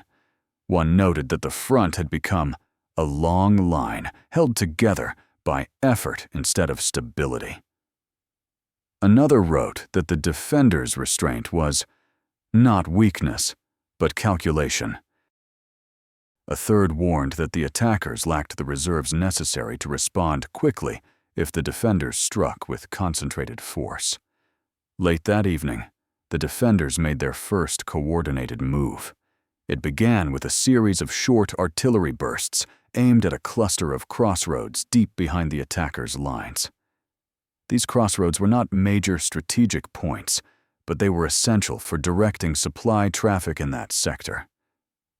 One noted that the front had become a long line held together by effort instead of stability. Another wrote that the defenders' restraint was not weakness, but calculation. A third warned that the attackers lacked the reserves necessary to respond quickly if the defenders struck with concentrated force. Late that evening, the defenders made their first coordinated move. It began with a series of short artillery bursts aimed at a cluster of crossroads deep behind the attackers' lines. These crossroads were not major strategic points, but they were essential for directing supply traffic in that sector.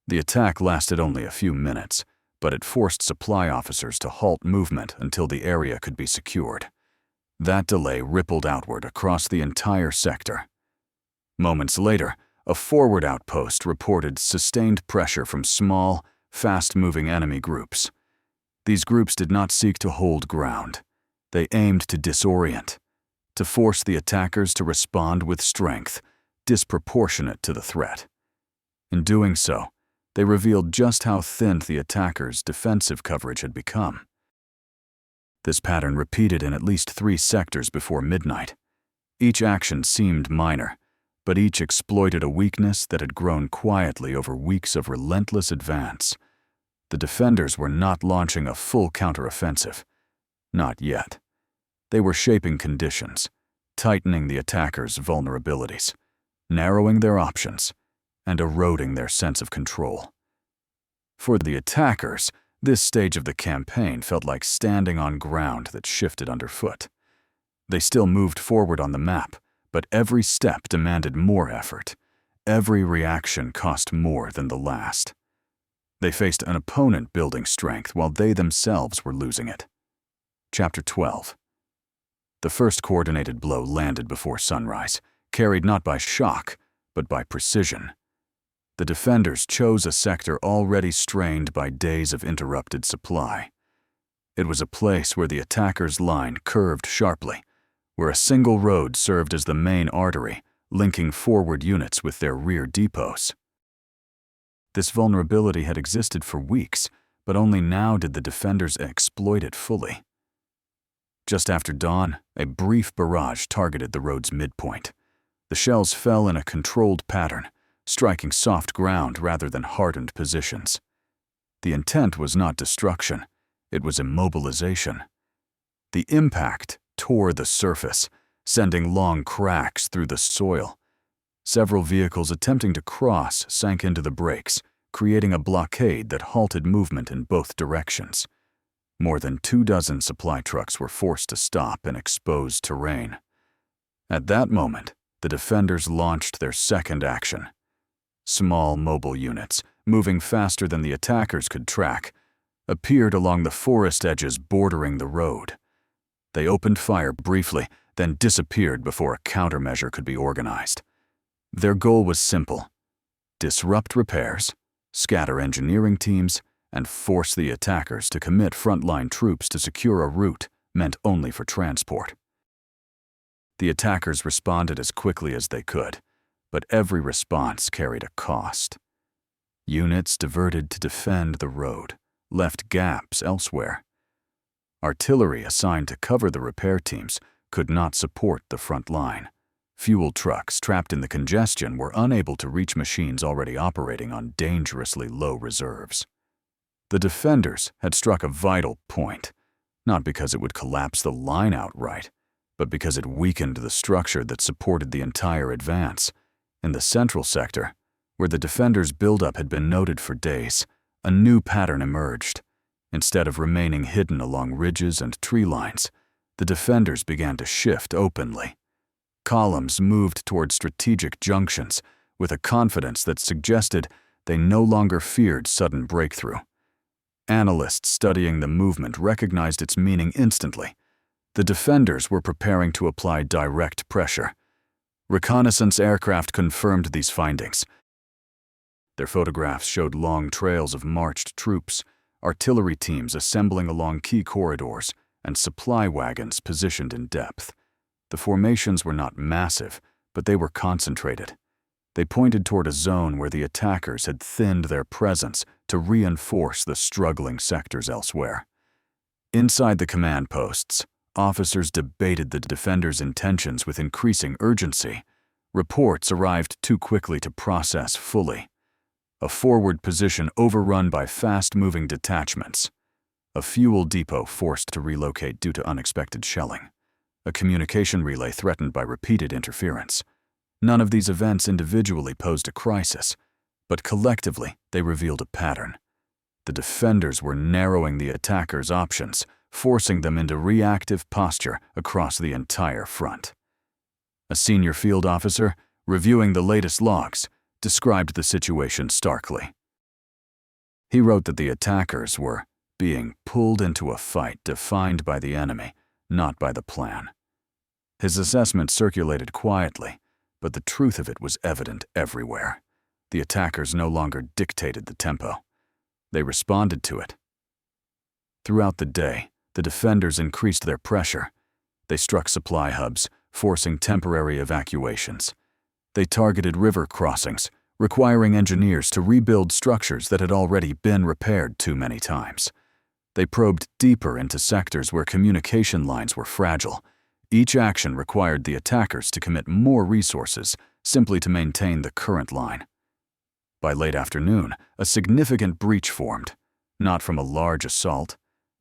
The attack lasted only a few minutes, but it forced supply officers to halt movement until the area could be secured. That delay rippled outward across the entire sector. Moments later, a forward outpost reported sustained pressure from small, fast-moving enemy groups. These groups did not seek to hold ground. They aimed to disorient, to force the attackers to respond with strength, disproportionate to the threat. In doing so, they revealed just how thin the attackers' defensive coverage had become. This pattern repeated in at least 3 sectors before midnight. Each action seemed minor, but each exploited a weakness that had grown quietly over weeks of relentless advance. The defenders were not launching a full counteroffensive. Not yet. They were shaping conditions, tightening the attackers' vulnerabilities, narrowing their options, and eroding their sense of control. For the attackers, this stage of the campaign felt like standing on ground that shifted underfoot. They still moved forward on the map, but every step demanded more effort. Every reaction cost more than the last. They faced an opponent building strength while they themselves were losing it. Chapter 12. The first coordinated blow landed before sunrise, carried not by shock, but by precision. The defenders chose a sector already strained by days of interrupted supply. It was a place where the attackers' line curved sharply, where a single road served as the main artery, linking forward units with their rear depots. This vulnerability had existed for weeks, but only now did the defenders exploit it fully. Just after dawn, a brief barrage targeted the road's midpoint. The shells fell in a controlled pattern, striking soft ground rather than hardened positions. The intent was not destruction, it was immobilization. The impact tore the surface, sending long cracks through the soil. Several vehicles attempting to cross sank into the brakes, creating a blockade that halted movement in both directions. More than 24 supply trucks were forced to stop in exposed terrain. At that moment, the defenders launched their second action. Small mobile units, moving faster than the attackers could track, appeared along the forest edges bordering the road. They opened fire briefly, then disappeared before a countermeasure could be organized. Their goal was simple: disrupt repairs, scatter engineering teams, and force the attackers to commit frontline troops to secure a route meant only for transport. The attackers responded as quickly as they could, but every response carried a cost. Units diverted to defend the road left gaps elsewhere. Artillery assigned to cover the repair teams could not support the front line. Fuel trucks trapped in the congestion were unable to reach machines already operating on dangerously low reserves. The defenders had struck a vital point, not because it would collapse the line outright, but because it weakened the structure that supported the entire advance. In the central sector, where the defenders' buildup had been noted for days, a new pattern emerged. Instead of remaining hidden along ridges and tree lines, the defenders began to shift openly. Columns moved toward strategic junctions with a confidence that suggested they no longer feared sudden breakthrough. Analysts studying the movement recognized its meaning instantly. The defenders were preparing to apply direct pressure. Reconnaissance aircraft confirmed these findings. Their photographs showed long trails of marched troops, artillery teams assembling along key corridors, and supply wagons positioned in depth. The formations were not massive, but they were concentrated. They pointed toward a zone where the attackers had thinned their presence to reinforce the struggling sectors elsewhere. Inside the command posts, officers debated the defenders' intentions with increasing urgency. Reports arrived too quickly to process fully. A forward position overrun by fast-moving detachments. A fuel depot forced to relocate due to unexpected shelling. A communication relay threatened by repeated interference. None of these events individually posed a crisis, but collectively they revealed a pattern. The defenders were narrowing the attackers' options, forcing them into reactive posture across the entire front. A senior field officer, reviewing the latest logs, described the situation starkly. He wrote that the attackers were being pulled into a fight defined by the enemy, not by the plan. His assessment circulated quietly, but the truth of it was evident everywhere. The attackers no longer dictated the tempo. They responded to it. Throughout the day, the defenders increased their pressure. They struck supply hubs, forcing temporary evacuations. They targeted river crossings, requiring engineers to rebuild structures that had already been repaired too many times. They probed deeper into sectors where communication lines were fragile. Each action required the attackers to commit more resources simply to maintain the current line. By late afternoon, a significant breach formed, not from a large assault,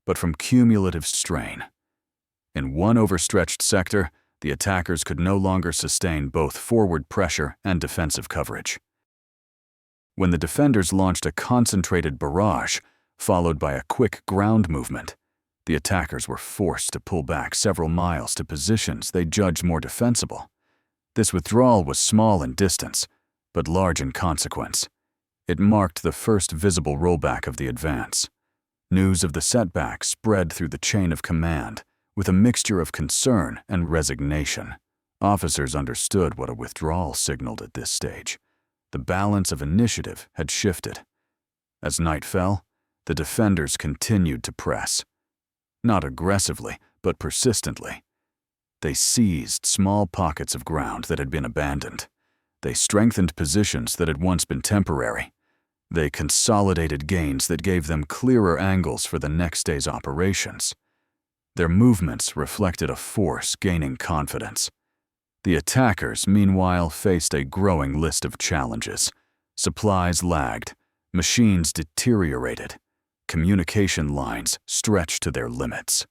but from cumulative strain. In one overstretched sector, the attackers could no longer sustain both forward pressure and defensive coverage. When the defenders launched a concentrated barrage, followed by a quick ground movement, the attackers were forced to pull back several miles to positions they judged more defensible. This withdrawal was small in distance, but large in consequence. It marked the first visible rollback of the advance. News of the setback spread through the chain of command, with a mixture of concern and resignation. Officers understood what a withdrawal signaled at this stage. The balance of initiative had shifted. As night fell, the defenders continued to press. Not aggressively, but persistently. They seized small pockets of ground that had been abandoned. They strengthened positions that had once been temporary. They consolidated gains that gave them clearer angles for the next day's operations. Their movements reflected a force gaining confidence. The attackers, meanwhile, faced a growing list of challenges. Supplies lagged, machines deteriorated, communication lines stretched to their limits.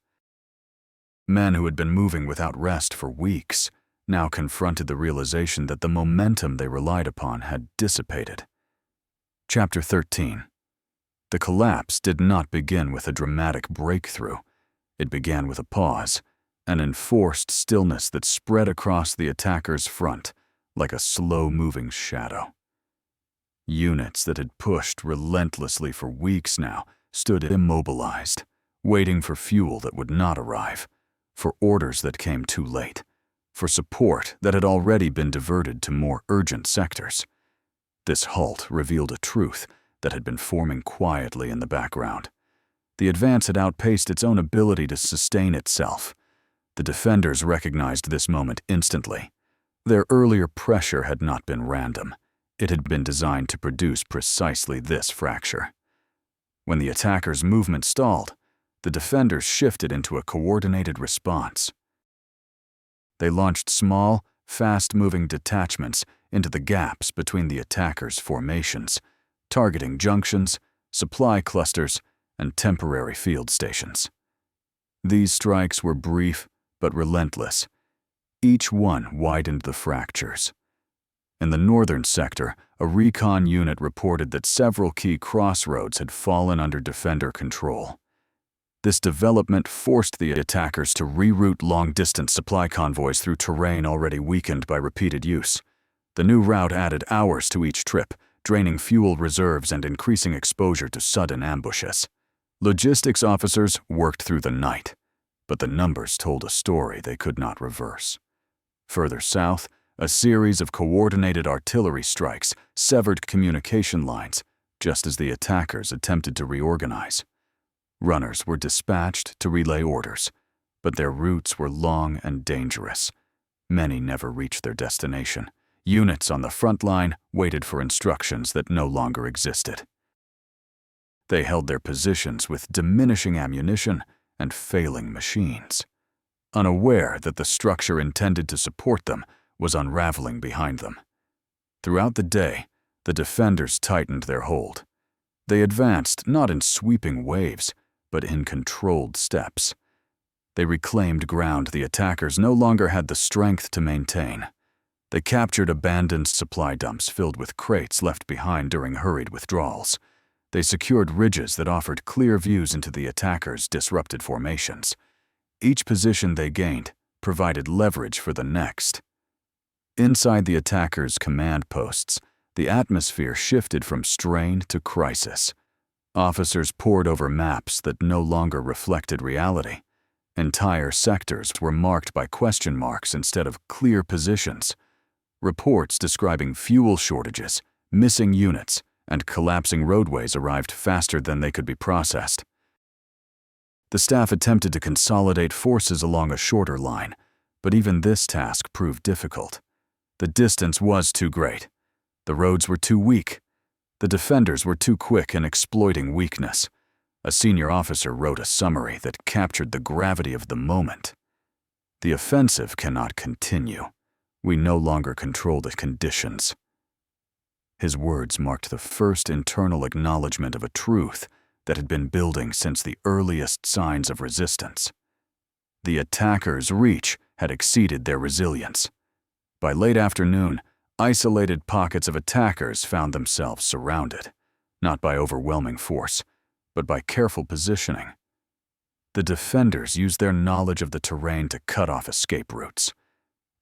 Men who had been moving without rest for weeks now confronted the realization that the momentum they relied upon had dissipated. Chapter 13. The collapse did not begin with a dramatic breakthrough. It began with a pause, an enforced stillness that spread across the attackers' front like a slow-moving shadow. Units that had pushed relentlessly for weeks now stood immobilized, waiting for fuel that would not arrive, for orders that came too late, for support that had already been diverted to more urgent sectors. This halt revealed a truth that had been forming quietly in the background. The advance had outpaced its own ability to sustain itself. The defenders recognized this moment instantly. Their earlier pressure had not been random. It had been designed to produce precisely this fracture. When the attackers' movement stalled, the defenders shifted into a coordinated response. They launched small, fast-moving detachments into the gaps between the attackers' formations, targeting junctions, supply clusters, and temporary field stations. These strikes were brief but relentless. Each one widened the fractures. In the northern sector, a recon unit reported that several key crossroads had fallen under defender control. This development forced the attackers to reroute long-distance supply convoys through terrain already weakened by repeated use. The new route added hours to each trip, draining fuel reserves and increasing exposure to sudden ambushes. Logistics officers worked through the night, but the numbers told a story they could not reverse. Further south, a series of coordinated artillery strikes severed communication lines, just as the attackers attempted to reorganize. Runners were dispatched to relay orders, but their routes were long and dangerous. Many never reached their destination. Units on the front line waited for instructions that no longer existed. They held their positions with diminishing ammunition and failing machines, unaware that the structure intended to support them was unraveling behind them. Throughout the day, the defenders tightened their hold. They advanced not in sweeping waves, but in controlled steps. They reclaimed ground the attackers no longer had the strength to maintain. They captured abandoned supply dumps filled with crates left behind during hurried withdrawals. They secured ridges that offered clear views into the attackers' disrupted formations. Each position they gained provided leverage for the next. Inside the attackers' command posts, the atmosphere shifted from strain to crisis. Officers pored over maps that no longer reflected reality. Entire sectors were marked by question marks instead of clear positions. Reports describing fuel shortages, missing units, and collapsing roadways arrived faster than they could be processed. The staff attempted to consolidate forces along a shorter line, but even this task proved difficult. The distance was too great. The roads were too weak. The defenders were too quick in exploiting weakness. A senior officer wrote a summary that captured the gravity of the moment. "The offensive cannot continue. We no longer control the conditions." His words marked the first internal acknowledgement of a truth that had been building since the earliest signs of resistance. The attackers' reach had exceeded their resilience. By late afternoon, isolated pockets of attackers found themselves surrounded, not by overwhelming force, but by careful positioning. The defenders used their knowledge of the terrain to cut off escape routes.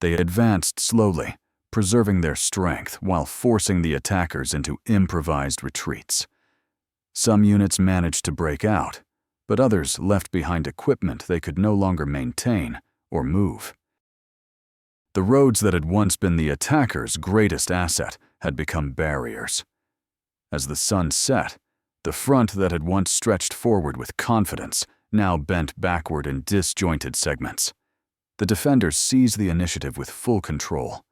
They advanced slowly, preserving their strength while forcing the attackers into improvised retreats. Some units managed to break out, but others left behind equipment they could no longer maintain or move. The roads that had once been the attackers' greatest asset had become barriers. As the sun set, the front that had once stretched forward with confidence now bent backward in disjointed segments. The defenders seized the initiative with full control.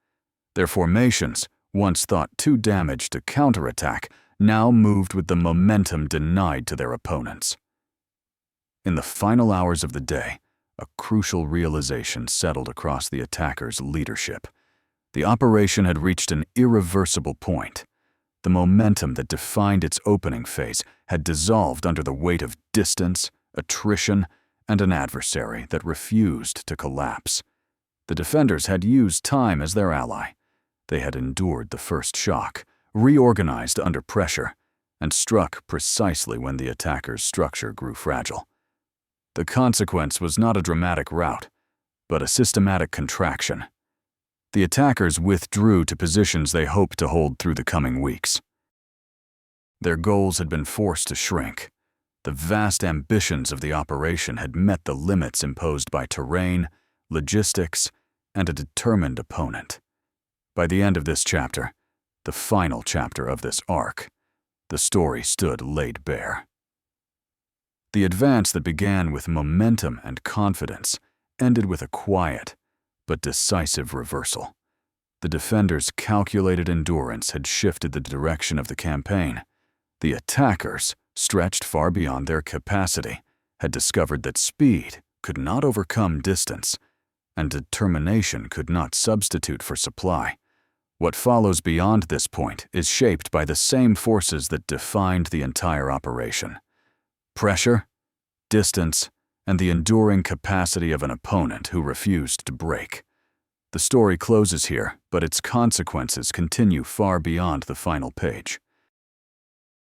Their formations, once thought too damaged to counterattack, now moved with the momentum denied to their opponents. In the final hours of the day, a crucial realization settled across the attackers' leadership. The operation had reached an irreversible point. The momentum that defined its opening phase had dissolved under the weight of distance, attrition, and an adversary that refused to collapse. The defenders had used time as their ally. They had endured the first shock, reorganized under pressure, and struck precisely when the attackers' structure grew fragile. The consequence was not a dramatic rout, but a systematic contraction. The attackers withdrew to positions they hoped to hold through the coming weeks. Their goals had been forced to shrink. The vast ambitions of the operation had met the limits imposed by terrain, logistics, and a determined opponent. By the end of this chapter, the final chapter of this arc, the story stood laid bare. The advance that began with momentum and confidence ended with a quiet but decisive reversal. The defenders' calculated endurance had shifted the direction of the campaign. The attackers, stretched far beyond their capacity, had discovered that speed could not overcome distance, and determination could not substitute for supply. What follows beyond this point is shaped by the same forces that defined the entire operation: pressure, distance, and the enduring capacity of an opponent who refused to break. The story closes here, but its consequences continue far beyond the final page.